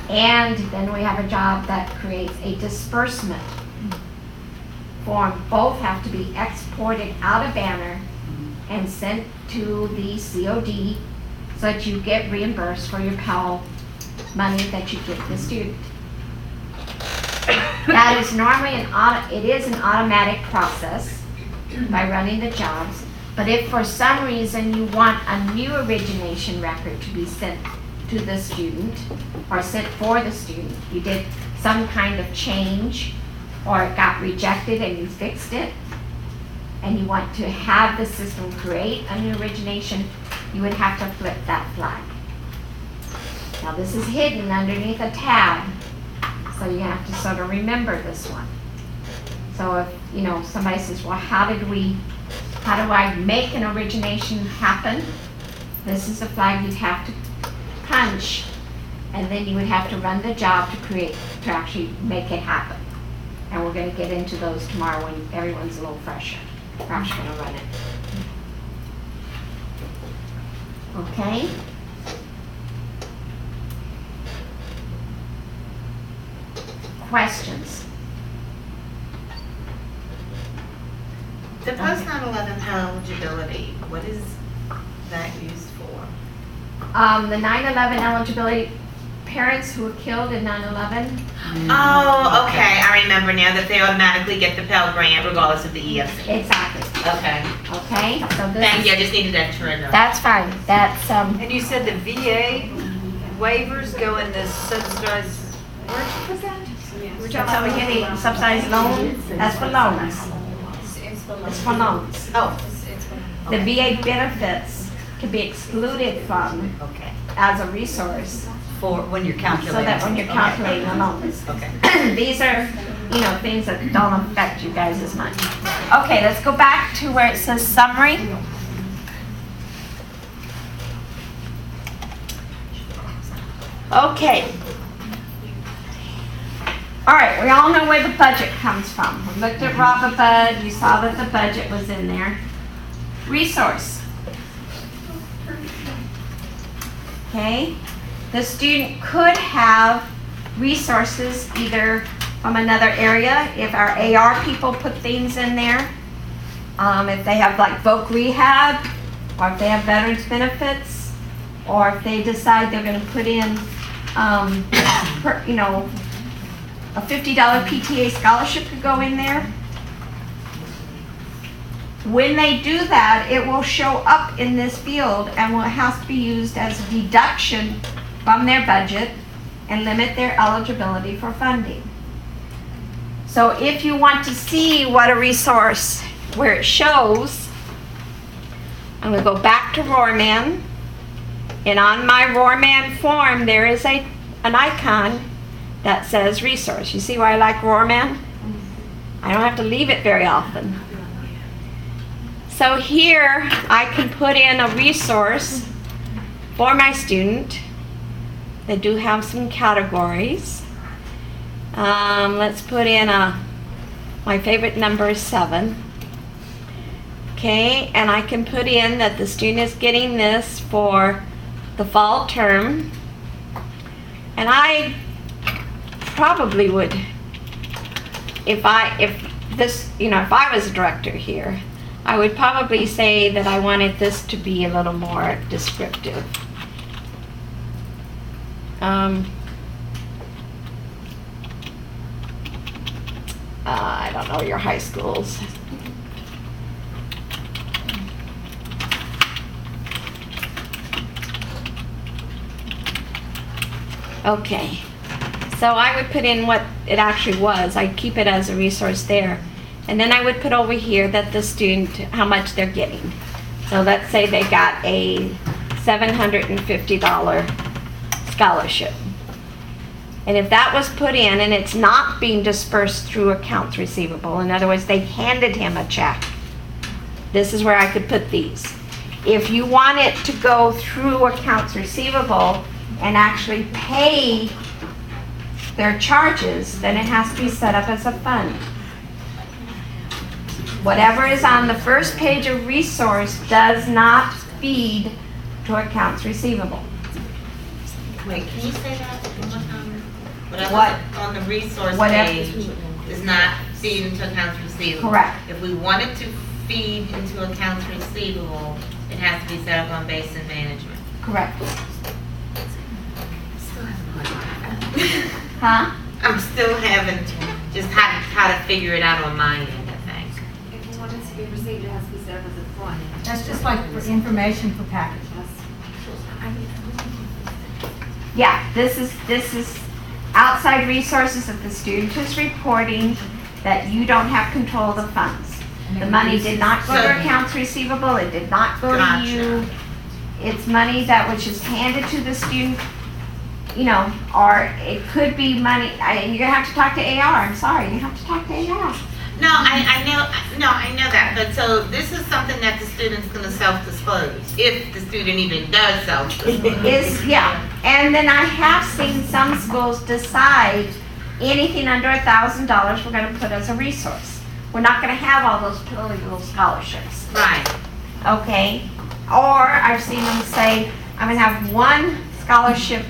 And then we have a job that creates a disbursement form. Both have to be exported out of Banner and sent to the COD so that you get reimbursed for your Pell money that you give the student. That is normally it is an automatic process by running the jobs, but if for some reason you want a new origination record to be sent to the student or sent for the student, you did some kind of change or it got rejected and you fixed it, and you want to have the system create a new origination, you would have to flip that flag. Now this is hidden underneath a tab, so you have to sort of remember this one. So if somebody says, well, how do I make an origination happen? This is the flag you'd have to punch, and then you would have to run the job to actually make it happen. And we're going to get into those tomorrow when everyone's a little fresher. We're actually going to run it. Okay? Questions? The post 9/11 Pell eligibility, what is that used for? The 9/11 eligibility, parents who were killed in 9/11. Oh, okay, I remember now that they automatically get the Pell Grant regardless of the EFC. Exactly. Okay. Okay, so this Thank is, you, I just needed that to know. that's fine. That's And you said the VA waivers go in the subsidized, where was that? that's how we get a subsidized loan. That's for loans. It's for loans. Oh, The VA benefits can be excluded from okay. as a resource, For when you're so calculating. that when you're calculating the loans. Okay. These are, things that don't affect you guys as much. Okay, let's go back to where it says summary. Okay. All right, we all know where the budget comes from. We looked at Robabud, you saw that the budget was in there. Resource. Okay, the student could have resources either from another area, if our AR people put things in there, if they have like voc rehab, or if they have veterans benefits, or if they decide they're going to put in a $50 PTA scholarship could go in there. When they do that, it will show up in this field and will have to be used as a deduction from their budget and limit their eligibility for funding. So if you want to see what a resource where it shows, I'm going to go back to Roarman, and on my Roarman form there is an icon that says resource. You see why I like Roarman? I don't have to leave it very often. So here I can put in a resource for my student. They do have some categories. Let's put in my favorite number is 7. Okay, and I can put in that the student is getting this for the fall term. And I probably would, if I was a director here, I would probably say that I wanted this to be a little more descriptive. I don't know your high schools. Okay, so I would put in what it actually was. I'd keep it as a resource there. And then I would put over here that the student, how much they're getting. So let's say they got a $750 scholarship. And if that was put in and it's not being dispersed through accounts receivable, in other words, they handed him a check, this is where I could put these. If you want it to go through accounts receivable and actually pay their charges, then it has to be set up as a fund. Whatever is on the first page of resource does not feed to accounts receivable. Wait, can you say that one more time? What? On the resource Whatever. page is not feed into accounts receivable. Correct. If we wanted to feed into accounts receivable, it has to be set up on base and management. Correct. Still haven't quite got that. Huh? I'm still having just how to figure it out on my end, I think. If you want it to be received, it has to be set up as a fund. That's just like for information for packages. Yeah, this is outside resources that the student is reporting that you don't have control of the funds. The money did not go to accounts receivable, it did not go to Gotcha. you. It's money that was just handed to the student, or it could be money, you're gonna have to talk to AR, I'm sorry, you have to talk to AR. No, I know that, but so this is something that the student's gonna self-disclose, if the student even does self-disclose. And then I have seen some schools decide anything under $1,000 we're gonna put as a resource. We're not gonna have all those little scholarships, Right, okay? Or I've seen them say, I'm gonna have one scholarship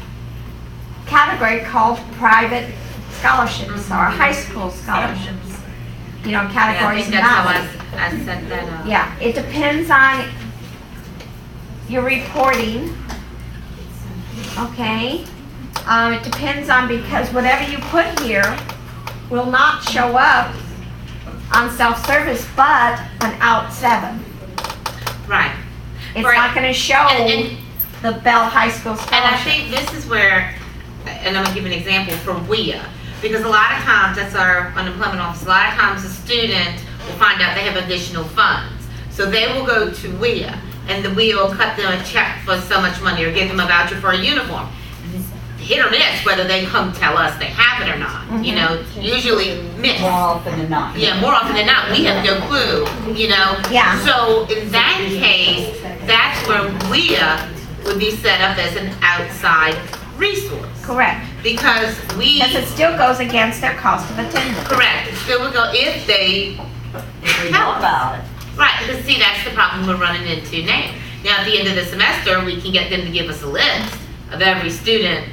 category called private scholarships or high school scholarships. yeah, I Categories think that's how not. I set that up. Yeah, it depends on your reporting, okay? It depends on, because whatever you put here will not show up on self-service, but on Out 7. Right, It's Right. not gonna show And- the Bell High School and I scholarship. think this is where, and I'm gonna give an example for WIA, because a lot of times, that's our unemployment office, a lot of times a student will find out they have additional funds. So they will go to WIA, and the WIA will cut them a check for so much money or give them a voucher for a uniform. Hit or miss whether they come tell us they have it or not, usually miss. More often than not. Yeah, more often than not, we have no clue, Yeah. So in that case, that's where WIA would be set up as an outside resource. Correct, Because because it still goes against their cost of attendance. correct, it still would go if they, If we know about it. right, because see, that's the problem we're running into now. Now, at the end of the semester, we can get them to give us a list of every student.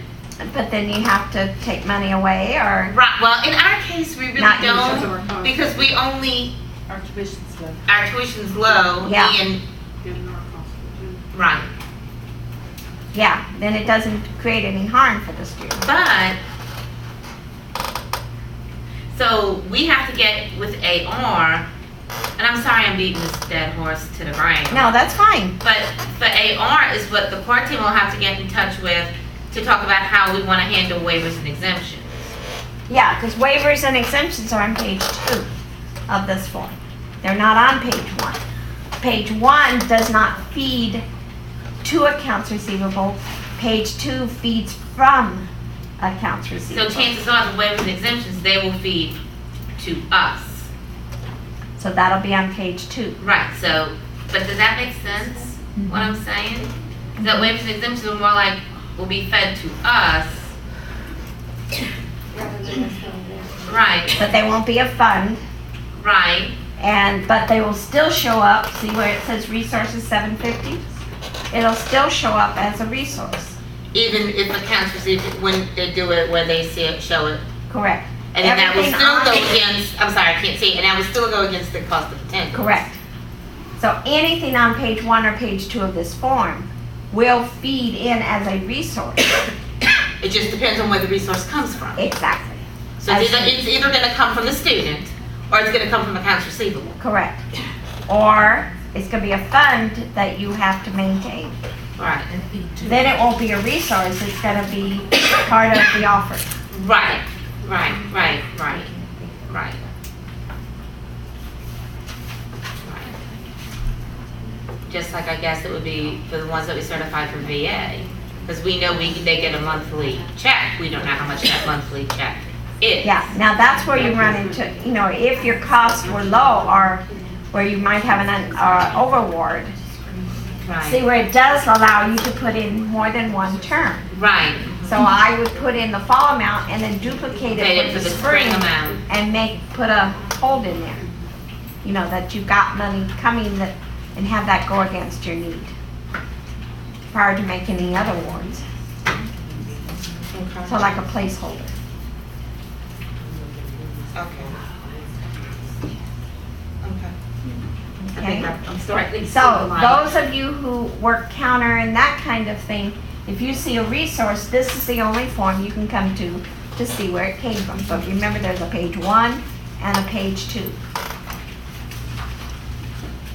But then you have to take money away, or, Right, well, in our case, we really Not don't, because we only, Our tuition's low. our tuition's low, Yeah. and, Given our cost of living. right. Yeah, then it doesn't create any harm for the student. But, so we have to get with AR, and I'm sorry I'm beating this dead horse to the ground. No, that's fine. But for AR is what the core team will have to get in touch with to talk about how we want to handle waivers and exemptions. Yeah, because waivers and exemptions are on page 2 of this form. They're not on page 1. Page 1 does not feed to accounts receivable. Page 2 feeds from accounts So receivable. chances are the waivers and exemptions, they will feed to us. So that'll be on page 2. Right, so, but does that make sense, what I'm saying? That waivers and exemptions are more like, will be fed to us, Rather than us going there. right, But they won't be a fund, right, but they will still show up. See where it says resources 750? It'll still show up as a resource. even if accounts receivable, when they do it, where they see it, show it. Correct. And then that will Everything still on go it- against, I'm sorry, I can't see, and that will still go against the cost of attendance. Correct. So anything on page 1 or page 2 of this form will feed in as a resource. It just depends on where the resource comes from. Exactly. So it's either gonna come from the student, or it's gonna come from accounts receivable. Correct. Or it's gonna be a fund that you have to maintain. Right, And feed to. Then it won't be a resource, it's gonna be part of the offer. right, right, right, right, right. Just like I guess it would be for the ones that we certify for VA, because we know they get a monthly check, we don't know how much that monthly check is. Yeah, now that's where you run into, if your costs were low or where you might have an overward. See Right, where it does allow you to put in more than one term. right, So I would put in the fall amount and then duplicate paid it it for for the the spring spring amount. and put a hold in there. That you've got money coming and have that go against your need prior to making any other awards. So like a placeholder. Okay. Okay. I Okay? think I'm starting. So those of you who work counter and that kind of thing, if you see a resource, this is the only form you can come to see where it came from. So if you remember, there's a page 1 and a page 2.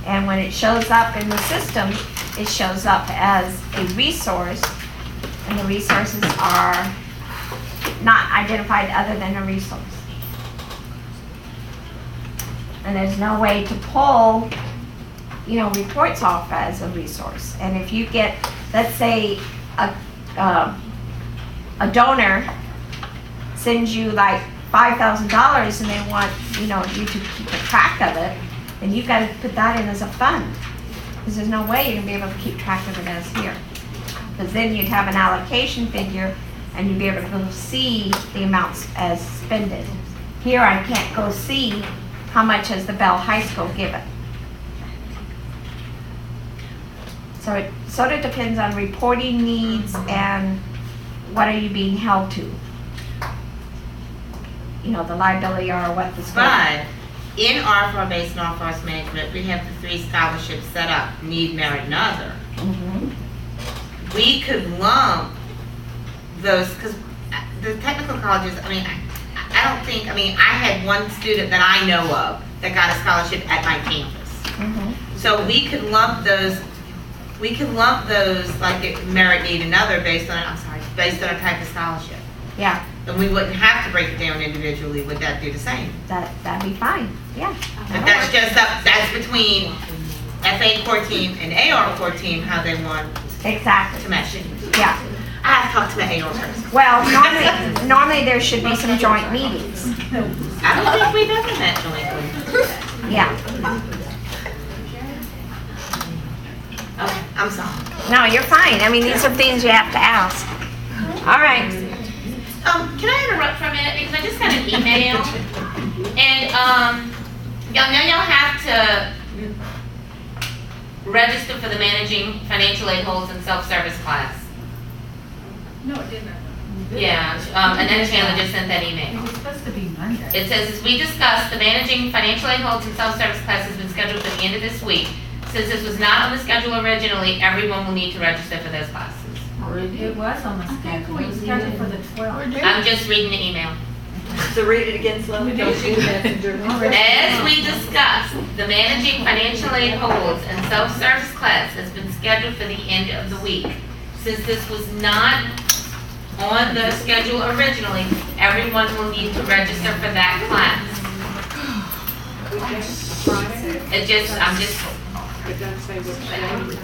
And when it shows up in the system, it shows up as a resource, and the resources are not identified other than a resource. And there's no way to pull, reports off as a resource. And if you get, let's say, a donor sends you like $5,000 and they want, you to keep a track of it, then you've got to put that in as a fund. Because there's no way you're going to be able to keep track of it as here. Because then you'd have an allocation figure and you'd be able to see the amounts as spended. Here I can't go see how much has the Bell High School given. So it sort of depends on reporting needs and what are you being held to. The liability or what the school. But in RFR-based and RFR's management, we have the 3 scholarships set up, need, merit, and other. Mhm. We could lump those, because the technical colleges, I don't think, I had one student that I know of that got a scholarship at my campus. Mhm. So we could lump those like merit, need, and other based on a type of scholarship. Yeah, And we wouldn't have to break it down individually, would that do the same? that'd be fine, yeah. But that's that's between FA core team and AR core team, how they want Exactly, to mesh it. yeah. I have to talk to my AR person. Well, normally there should be some joint meetings, I don't think we've ever met jointly. yeah. Okay, I'm sorry. No, you're fine, these are things you have to ask. All right, Can I interrupt for a minute, because I just got an email, and, y'all know y'all have to register for the managing financial aid holds and self-service class. No, it didn't. Yeah, Annette Chandler just sent that email. It's supposed to be Monday. It says, as we discussed, the managing financial aid holds and self-service class has been scheduled for the end of this week. Since this was not on the schedule originally, everyone will need to register for those classes. It was on the schedule. It was scheduled for the 12th. I'm just reading the email. So read it again slowly. As we discussed, the managing financial aid holds and self-service class has been scheduled for the end of the week. Since this was not on the schedule originally, everyone will need to register for that class.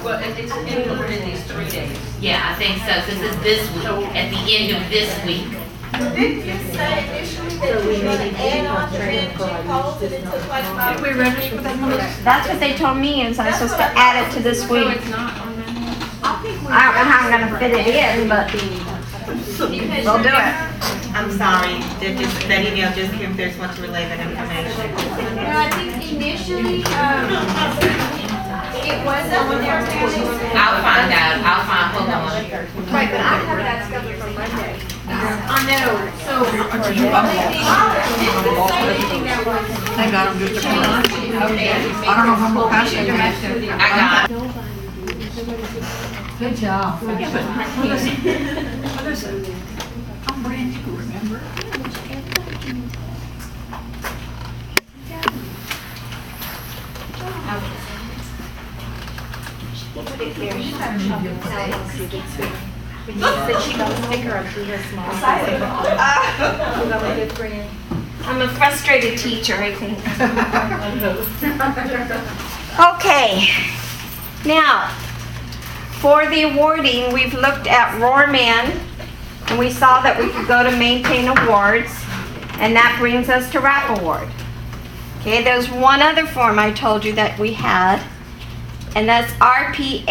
Well, it's included in these 3 days. Yeah, I think so, since it's this week, at the end of this week. Didn't you say initially that you were gonna add on to managing polls and it took like 5 We registered for that? That's what they told me, is I'm supposed to add it to this week. So it's not on that? I don't know how I'm gonna fit it in, but we'll do it. I'm sorry, that email just came through, just want to relay that information. No, I think initially, it was on there. I'll find out, hold on. Right, but I have that scheduled for Monday. I know, so. They got them just I don't know how much past they got. I got it. Good job. Listen, I'm brand new, remember? When you said she got a sticker up to her small. You got a good friend. I'm a frustrated teacher, I think. Okay, now, for the awarding, we've looked at Roarman, and we saw that we could go to maintain awards, and that brings us to RAP award. Okay, there's one other form I told you that we had, and that's RPAAPMT.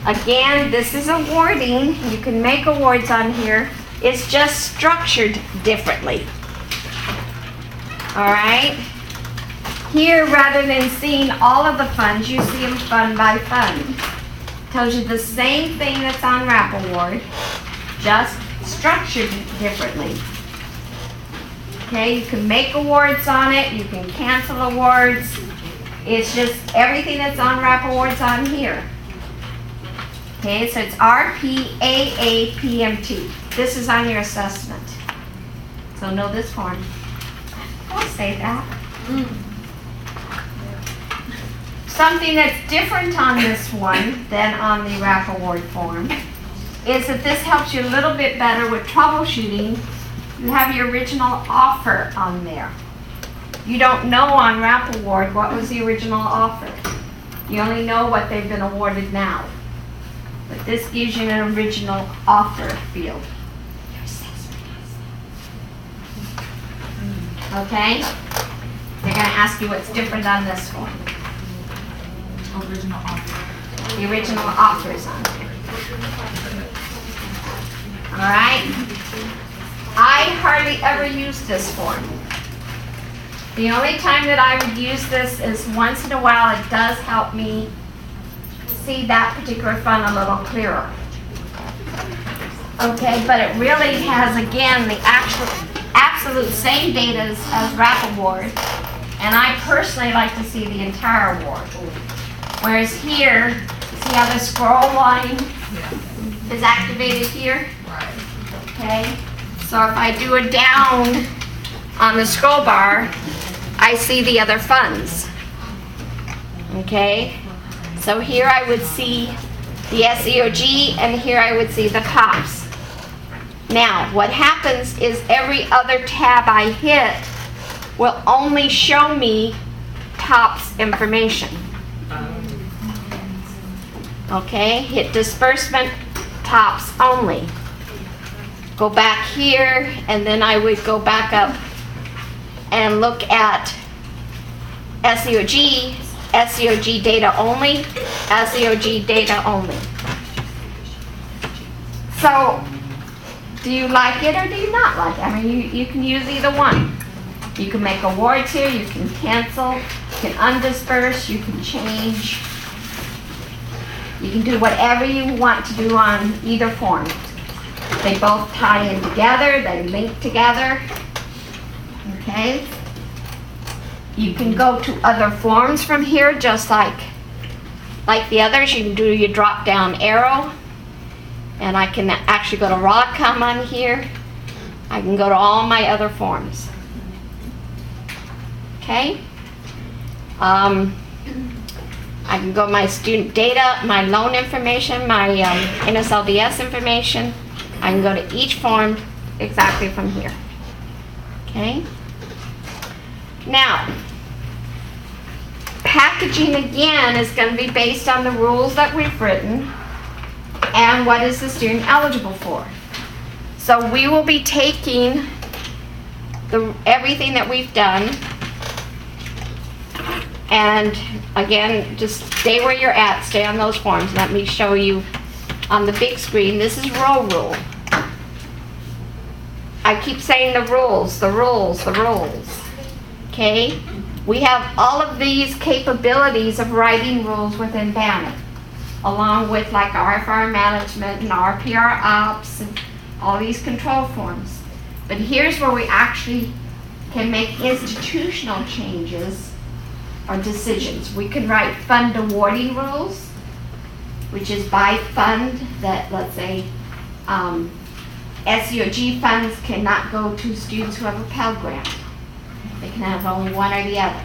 Again, this is awarding. You can make awards on here. It's just structured differently. All right? Here, rather than seeing all of the funds, you see them fund by fund. Tells you the same thing that's on RAP award, just structured differently. Okay, you can make awards on it, you can cancel awards. It's just everything that's on RAP awards on here. Okay, so it's RPAAPMT. This is on your assessment. So know this form. I'll say that. Something that's different on this one than on the RAP award form is that this helps you a little bit better with troubleshooting. You have your original offer on there. You don't know on RAP award what was the original offer. You only know what they've been awarded now. But this gives you an original offer field. Okay? They're going to ask you what's different on this one. Original offer. The original offer is on there. All right? I hardly ever use this form. The only time that I would use this is once in a while. It does help me see that particular fund a little clearer. Okay, but it really has, again, the absolute same data as RAP award. And I personally like to see the entire award. Whereas here, see how the scroll line is activated here? Right. Okay, so if I do a down on the scroll bar, I see the other funds. Okay, so here I would see the SEOG, and here I would see the TOPS. Now, what happens is every other tab I hit will only show me TOPS information. Okay, hit disbursement, TOPS only. Go back here, and then I would go back up and look at SEOG, SEOG data only, SEOG data only. So, do you like it or do you not like it? I mean, you can use either one. You can make awards here, you can cancel, you can undisperse, you can change. You can do whatever you want to do on either form. They both tie in together, they link together. Okay? You can go to other forms from here, just like like the others, you can do your drop down arrow, and I can actually go to raw come on here. I can go to all my other forms. Okay? I can go my student data, my loan information, my NSLDS information. I can go to each form exactly from here. Okay? Now, packaging again is going to be based on the rules that we've written and what is the student eligible for. So we will be taking everything that we've done, and again, just stay where you're at, stay on those forms. Let me show you on the big screen. This is row rule. I keep saying the rules, the rules, the rules. Okay? We have all of these capabilities of writing rules within Banner, along with like RFR management and RPR ops and all these control forms. But here's where we actually can make institutional changes or decisions. We can write fund awarding rules, which is by fund that, let's say, SEOG funds cannot go to students who have a Pell Grant. They can have only one or the other.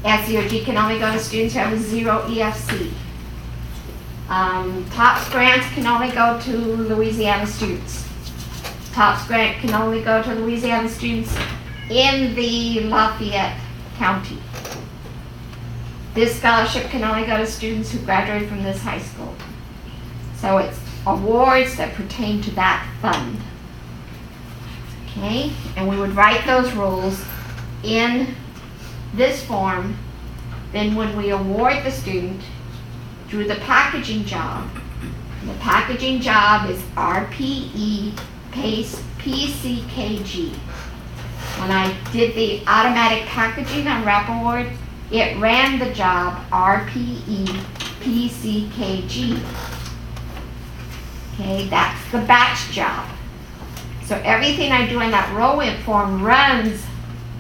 SEOG can only go to students who have a 0 EFC. TOPS grants can only go to Louisiana students. TOPS grant can only go to Louisiana students in the Lafayette County. This scholarship can only go to students who graduated from this high school. So it's awards that pertain to that fund. Okay, and we would write those rules in this form. Then when we award the student through the packaging job, the packaging job is RPE PCKG. When I did the automatic packaging on RAP Award, it ran the job RPE PCKG. Okay, that's the batch job. So everything I do in that row form runs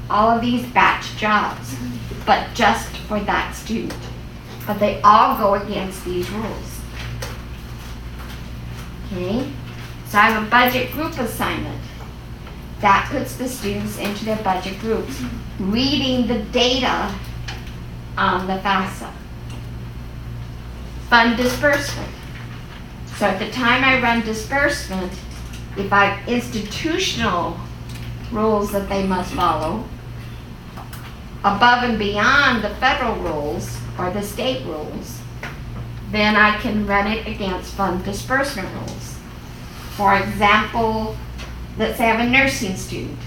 all of these batch jobs, but just for that student. But they all go against these rules. Okay, so I have a budget group assignment. That puts the students into their budget groups, reading the data on the FAFSA. Fund disbursement. So at the time I run disbursement, if I have institutional rules that they must follow, above and beyond the federal rules or the state rules, then I can run it against fund disbursement rules. For example, let's say I have a nursing student.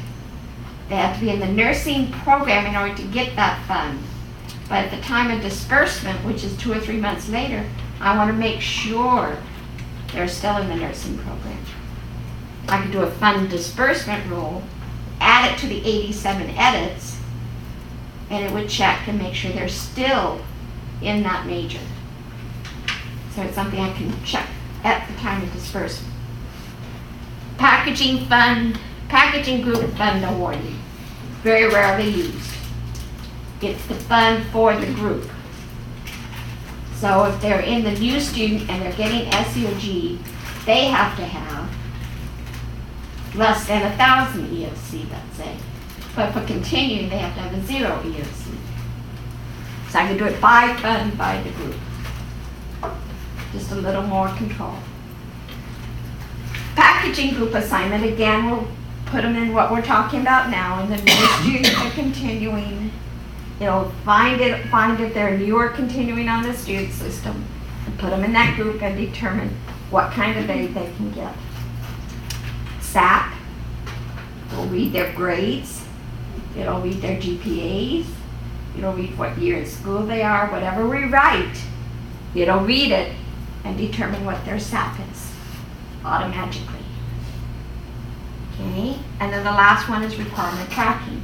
They have to be in the nursing program in order to get that fund. But at the time of disbursement, which is 2 or 3 months later, I want to make sure they're still in the nursing program. I could do a fund disbursement rule, add it to the 87 edits, and it would check and make sure they're still in that major. So it's something I can check at the time of disbursement. Packaging group fund awarding, very rarely used. It's the fund for the group. So if they're in the new student and they're getting SEOG, they have to have less than 1,000 EFC, let's say. But for continuing, they have to have a 0 EFC. So I can do it by fund, by the group. Just a little more control. Packaging group assignment, again, we'll put them in what we're talking about now, and the new students are continuing. It'll find if they're new or continuing on the student system, and put them in that group and determine what kind of aid they can get. SAP will read their grades, it'll read their GPAs, it'll read what year in school they are, whatever we write, it'll read it and determine what their SAP is automatically. Okay, and then the last one is requirement tracking.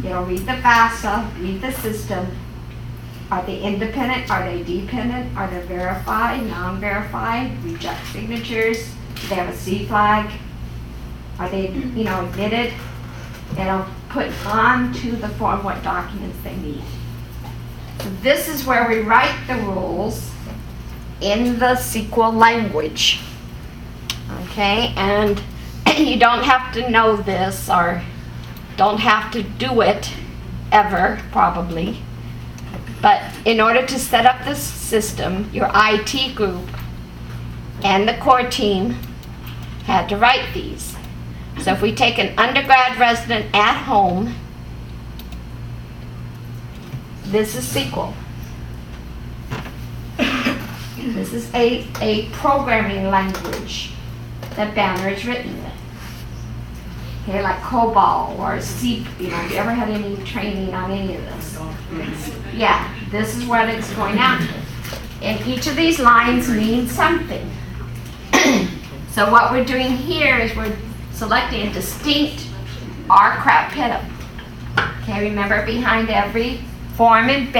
It'll read the FAFSA, read the system. Are they independent? Are they dependent? Are they verified, non-verified, reject signatures? Do they have a C flag? Are they, admitted? It'll put onto the form what documents they need. This is where we write the rules in the SQL language. Okay, and you don't have to know this or don't have to do it ever, probably. But in order to set up this system, your IT group and the core team had to write these. So if we take an undergrad resident at home, this is SQL. This is a programming language that Banner is written in. Okay, like COBOL or C, have you ever had any training on any of this? Yeah, this is what it's going after. And each of these lines means something. So what we're doing here is we're selecting a distinct R crap pinup. Okay, remember behind every form and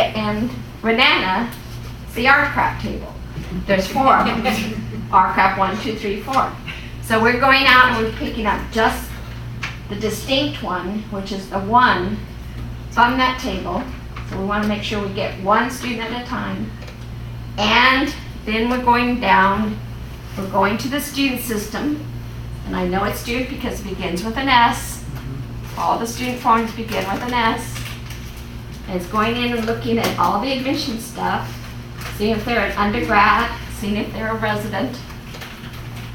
Renana, it's the R crap table. There's 4 of them. R crap 1, 2, 3, 4. So we're going out and we're picking up just the distinct one, which is the 1 from that table. So we want to make sure we get 1 student at a time. And then we're going down, we're going to the student system. And I know it's student because it begins with an S. All the student forms begin with an S. And it's going in and looking at all the admission stuff, seeing if they're an undergrad, seeing if they're a resident.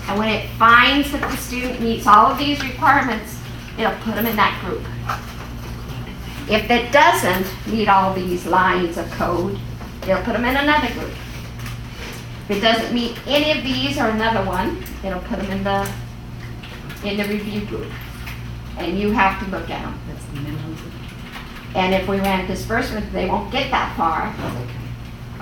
And when it finds that the student meets all of these requirements, it'll put them in that group. If it doesn't meet all these lines of code, it'll put them in another group. If it doesn't meet any of these or another one, it'll put them in the review group. And you have to look at them. That's the minimum. And if we ran disbursement, they won't get that far.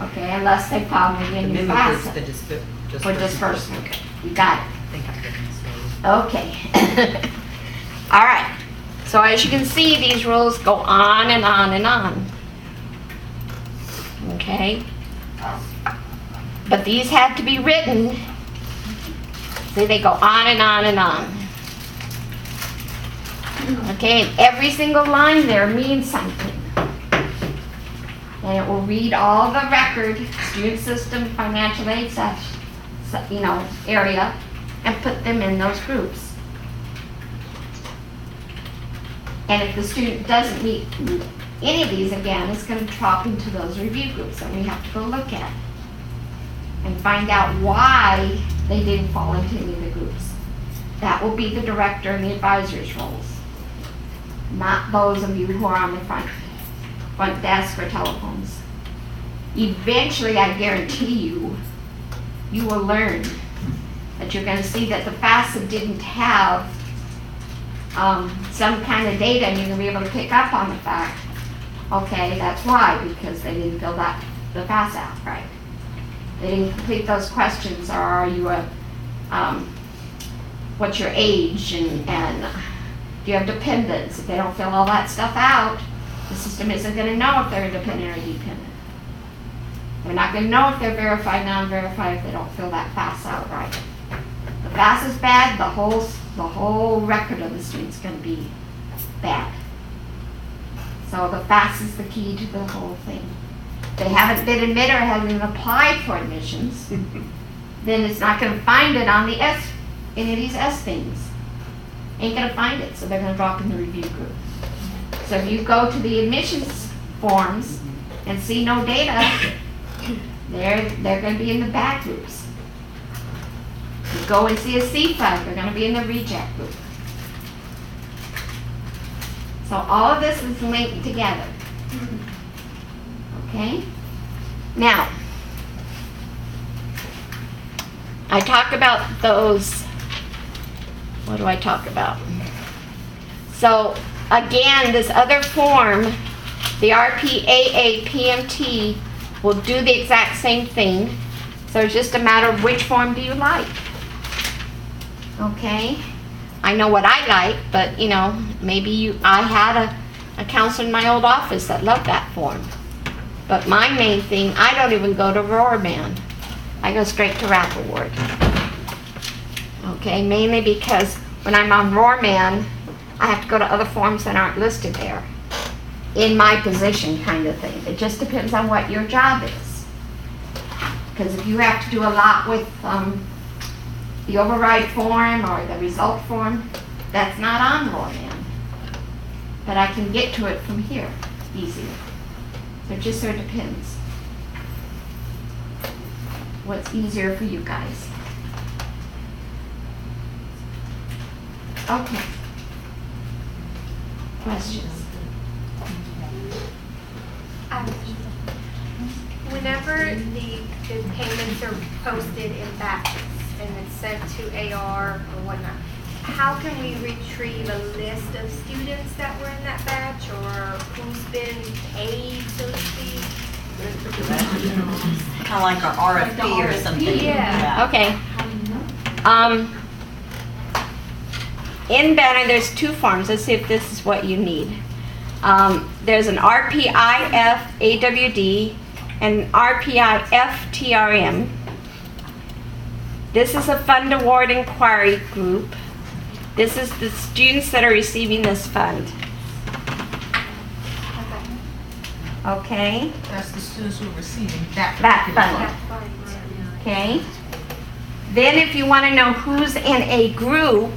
Okay, unless they file The again, you minimum pass is the it for disbursement. Okay. You got it. I think I'm getting this right. Okay. All right. So as you can see, these rules go on and on and on. Okay? But these have to be written. See, they go on and on and on. Okay, and every single line there means something. And it will read all the record, student system, financial aid, area, and put them in those groups. And if the student doesn't meet any of these, again, it's going to drop into those review groups that we have to go look at and find out why they didn't fall into any of the groups. That will be the director and the advisor's roles, not those of you who are on the front desk or telephones. Eventually, I guarantee you, you will learn that you're going to see that the FAFSA didn't have some kind of data, and you're going to be able to pick up on the fact, okay, that's why, because they didn't fill the FAFSA out right. They didn't complete those questions, or are you what's your age, and do you have dependents? If they don't fill all that stuff out, the system isn't going to know if they're independent or dependent. They're not going to know if they're verified, non-verified, if they don't fill that FAFSA out right. The FAFSA is bad, the whole record of the student's going to be bad. So the FAFSA is the key to the whole thing. If they haven't been admitted or haven't applied for admissions, then it's not going to find it on the any of these S things. Ain't going to find it, so they're going to drop in the review group. So if you go to the admissions forms and see no data, they're going to be in the bad groups. You go and see a C flag, they're going to be in the reject group. So all of this is linked together. Okay? Now, I talk about those, what do I talk about? So again, this other form, the RPAA PMT, will do the exact same thing. So it's just a matter of which form do you like. Okay? I know what I like, but maybe I had a counselor in my old office that loved that form. But my main thing, I don't even go to Roarman. I go straight to Rap Award. Okay, mainly because when I'm on Roarman, I have to go to other forms that aren't listed there. in my position kind of thing. It just depends on what your job is. Because if you have to do a lot with the override form or the result form, that's not on Lorian. But I can get to it from here easier. So it just sort of depends. What's easier for you guys? Okay. Questions? Whenever the payments are posted in batches and it's sent to AR or whatnot, how can we retrieve a list of students that were in that batch or who's been paid, so to speak? Kind of like our RFP or something. Yeah. Okay. In Banner, there's two forms. Let's see if this is what you need. There's an RPIF AWD and RPIF TRM. This is a fund award inquiry group. This is the students that are receiving this fund. Okay? That's the students who are receiving that That particular fund. fund. Okay? Then if you want to know who's in a group,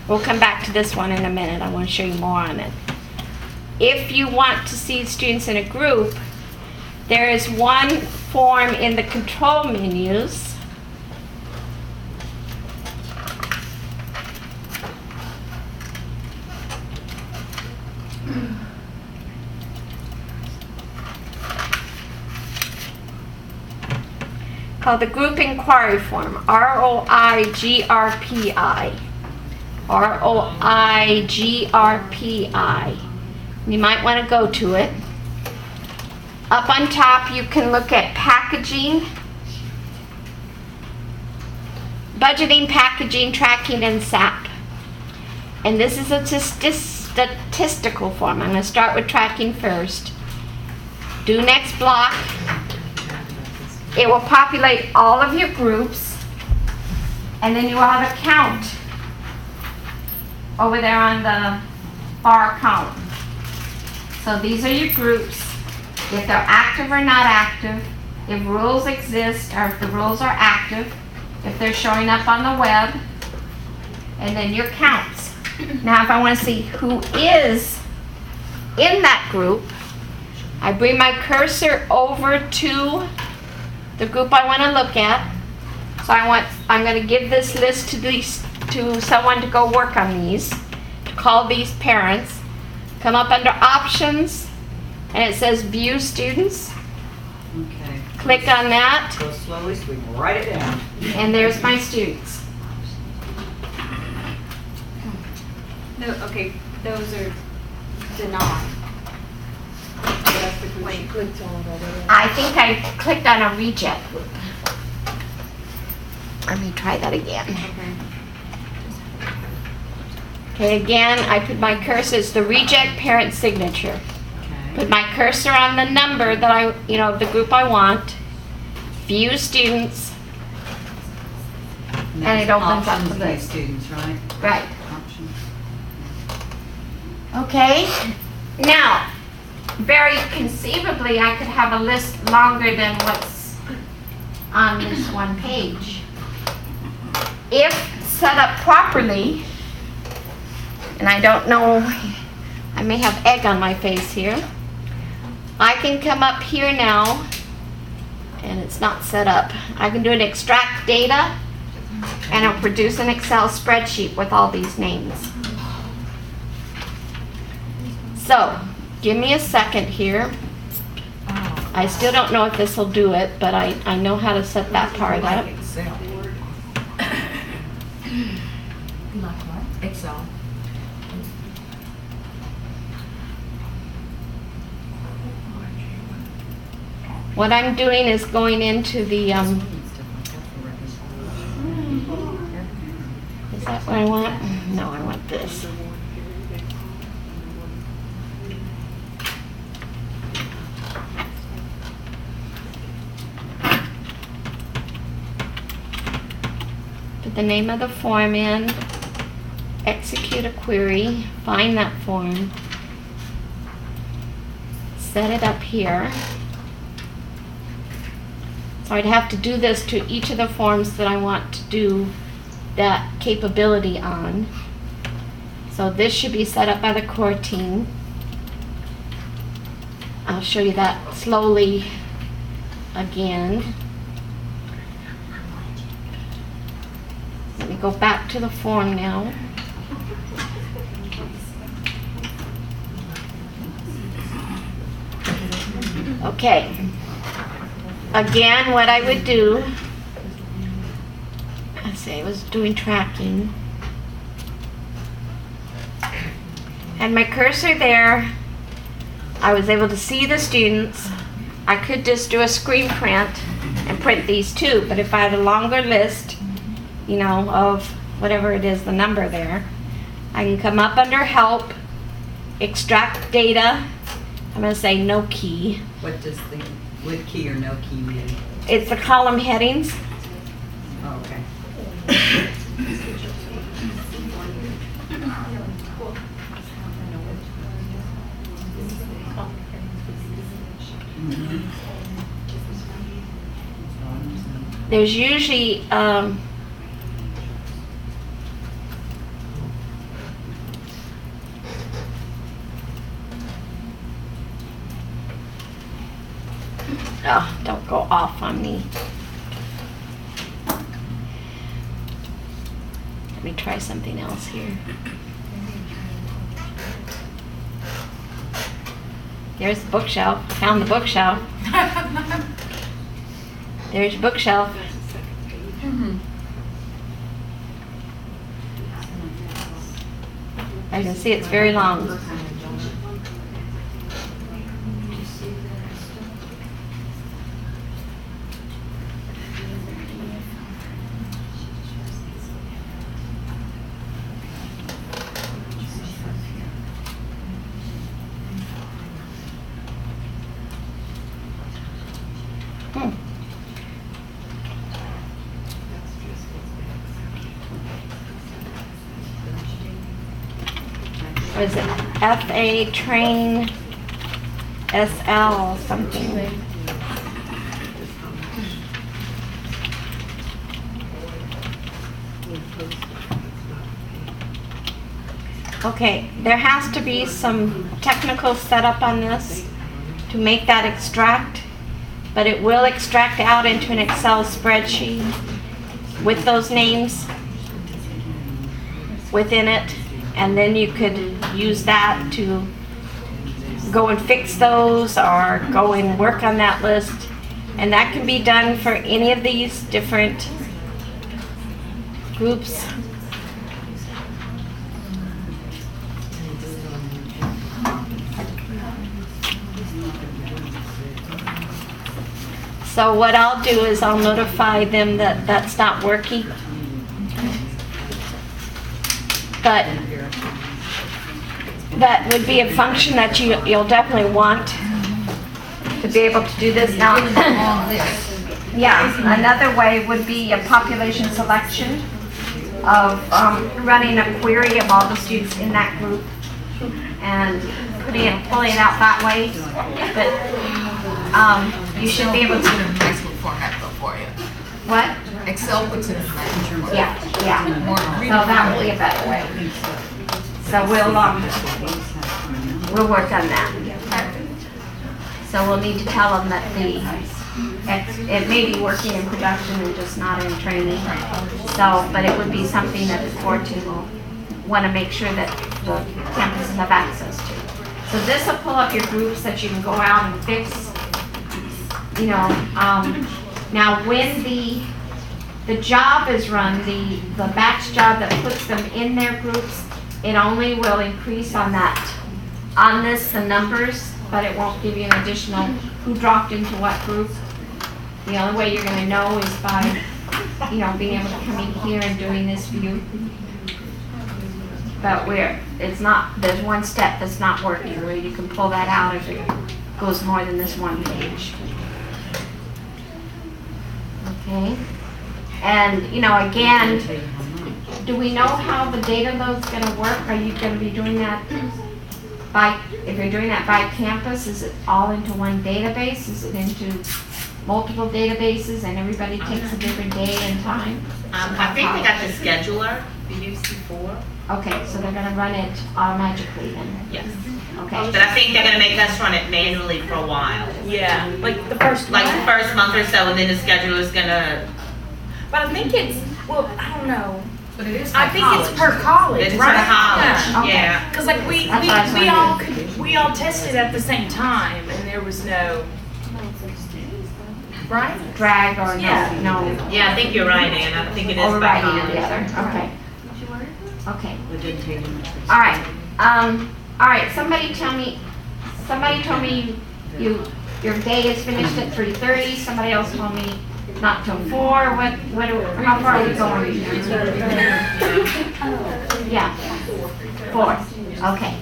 we'll come back to this one in a minute. I want to show you more on it. If you want to see students in a group, there is one form in the control menus. Called the group inquiry form, ROIGRPI. ROIGRPI. You might want to go to it. Up on top, you can look at packaging, budgeting, packaging, tracking, and SAP. And this is a statistical form. I'm going to start with tracking first. Do next block. It will populate all of your groups, and then you will have a count over there on the far column. So these are your groups, if they're active or not active, if rules exist or if the rules are active, if they're showing up on the web, and then your counts. Now if I want to see who is in that group, I bring my cursor over to the group I want to look at. So I'm going to give this list to someone to go work on these, to call these parents. Come up under options, and it says view students. Okay. Click on that, Go slowly so we can write it down. and there's my students. No, okay, those are denied. That's the group she clicked on already. I think I clicked on a reject group. Let me try that again. Okay. Okay, again, I put my cursor, it's the reject parent signature. Okay. Put my cursor on the number that the group I want. View students. And it opens up Options the view list. students, right? Right. Options. Okay. Now, very conceivably, I could have a list longer than what's on this one page. If set up properly, and I don't know, I may have egg on my face here. I can come up here now, and it's not set up. I can do an extract data, and it'll produce an Excel spreadsheet with all these names. So, give me a second here. I still don't know if this will do it, but I know how to set that part up. Excel. You like what? Excel. What I'm doing is going into the, is that what I want? No, I want this. Put the name of the form in, execute a query, find that form, set it up here. So I'd have to do this to each of the forms that I want to do that capability on. So this should be set up by the core team. I'll show you that slowly again. Let me go back to the form now. Okay. Again, what I would do, let's say I was doing tracking. Had my cursor there. I was able to see the students. I could just do a screen print and print these too, but if I had a longer list, you know, of whatever it is, the number there, I can come up under help, extract data. I'm going to say no key. What does the with key or no key mean? It's the column headings. Oh, okay. There's usually oh, don't go off on me. Let me try something else here. There's the bookshelf. I found the bookshelf. There's bookshelf. I can see it's very long. What is it? FA train SL something. Okay, there has to be some technical setup on this to make that extract, but it will extract out into an Excel spreadsheet with those names within it, and then you could use that to go and fix those or go and work on that list, and that can be done for any of these different groups. So what I'll do is I'll notify them that that's not working. But that would be a function that you'll definitely want to be able to do this. Now, yeah, another way would be a population selection of running a query of all the students in that group and pulling it out that way. But you should be able to. Nice little format though for you. What? Excel puts it in a nice format. Yeah. More So that will be a better way. So we'll work on that. So we'll need to tell them that it may be working in production and just not in training. So, but it would be something that the core team will want to make sure that the campuses have access to. So this will pull up your groups that you can go out and fix. You know, now when the job is run, the batch job that puts them in their groups, it only will increase on this, the numbers, but it won't give you an additional who dropped into what group. The only way you're going to know is by, you know, being able to come in here and doing this view. But there's one step that's not working where you can pull that out if it goes more than this one page. Okay. And, you know, again, do we know how the data load's going to work? Are you going to be doing that if you're doing that by campus, is it all into one database? Is it into multiple databases and everybody takes a different day and time? I think they got the scheduler, the UC4. Okay, so they're gonna run it automatically then? Yes. Okay. But I think they're gonna make us run it manually for a while. Yeah, like the first Like month. the first month or so, and then the scheduler's gonna, But I think it's, well, I don't know. But it is I think it's per college, it's for right? college, Okay. yeah. Because like we That's what I was wondering. we all tested at the same time and there was no, right? Drag or Yeah. no Yeah, I think you're right, Ann. I think it is by overriding of college. the other? Okay. Okay. It didn't take them. All right, all right, somebody told me your day is finished at 3:30, somebody else told me not till 4, how far are we going? Yeah, 4, okay.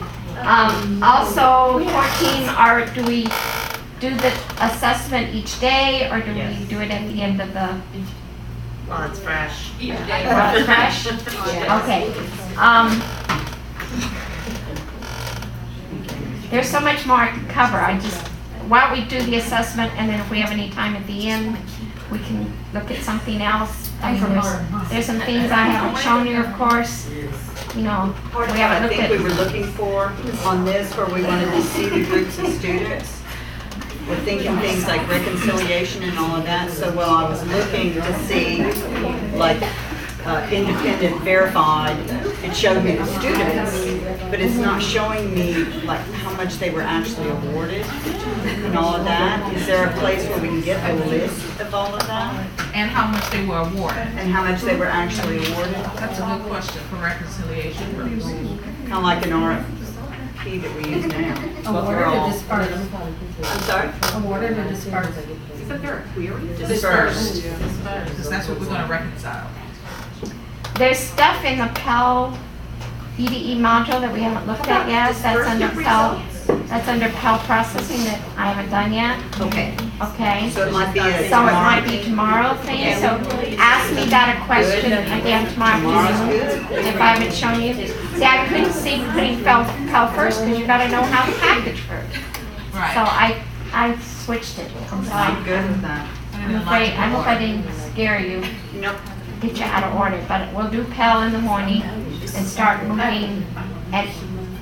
Also, 14, do we do the assessment each day, or do we do it at the end of the, Well, it's fresh. while it's fresh? Okay. There's so much more I could cover. Why don't we do the assessment, and then if we have any time at the end, we can look at something else. I mean, there's some things I haven't shown you, of course. You know, Part of we what haven't I looked think we at. were looking for on this, where we wanted to see the groups of students, we're thinking things like reconciliation and all of that. So while I was looking to see, like, independent verified, it showed me the students, but it's not showing me like how much they were actually awarded and all of that. Is there a place where we can get a list of all of that And how much they were awarded. and how much they were actually awarded? That's a good question for reconciliation purposes. Kind of like an RFP that we use now. It's what we're all- I'm sorry? Awarded or dispersed? Dispersed. Because that's what we're gonna reconcile. There's stuff in the Pell EDE module that we haven't looked at yet. That's under Pell processing that I haven't done yet. Okay. Okay? So it might be a So it might be tomorrow thing, so ask me that a question again tomorrow afternoon, if I haven't shown you. See, I couldn't see putting Pell first, because you gotta know how the package works. So Right. I switched it. And so I'm good with that. I'm afraid, I hope I didn't scare you, Nope. get you out of order, but we'll do Pell in the morning and start moving.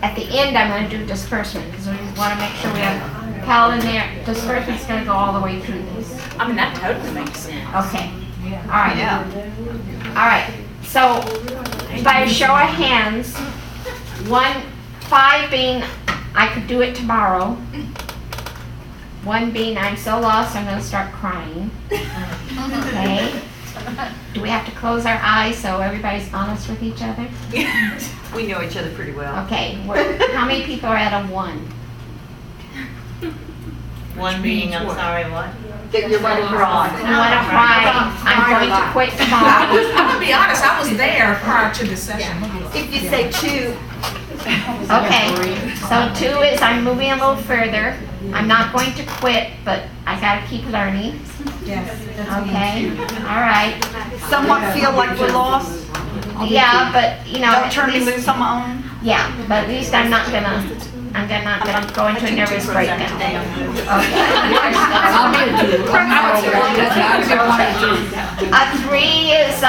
At the end, I'm gonna do disbursement, because we wanna make sure we have Pell in there. Disbursement's gonna go all the way through this. I mean, that totally makes sense. Okay, all right. Yeah. All right, so by a show of hands, 5 being, I could do it tomorrow. 1 being, I'm so lost, I'm gonna start crying. Okay? Do we have to close our eyes so everybody's honest with each other? We know each other pretty well. Okay, how many people are at a 1? One being, I'm sorry, what? That you're running abroad. You wanna cry, I'm going to quit tomorrow. I'm gonna be honest, I was there prior to this session. If you say 2. Okay, so 2 is I'm moving a little further. I'm not going to quit, but I gotta keep learning. Okay, all right. Somewhat feel like we're lost. Yeah, but you know, Don't turn at me least- loose on my own. yeah, but at least I'm not gonna go into a nervous breakdown. Okay. A 3 is,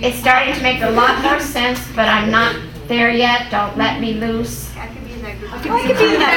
it's starting to make a lot more sense, but I'm not there yet. Don't let me loose. I could be in that group. I could be in that.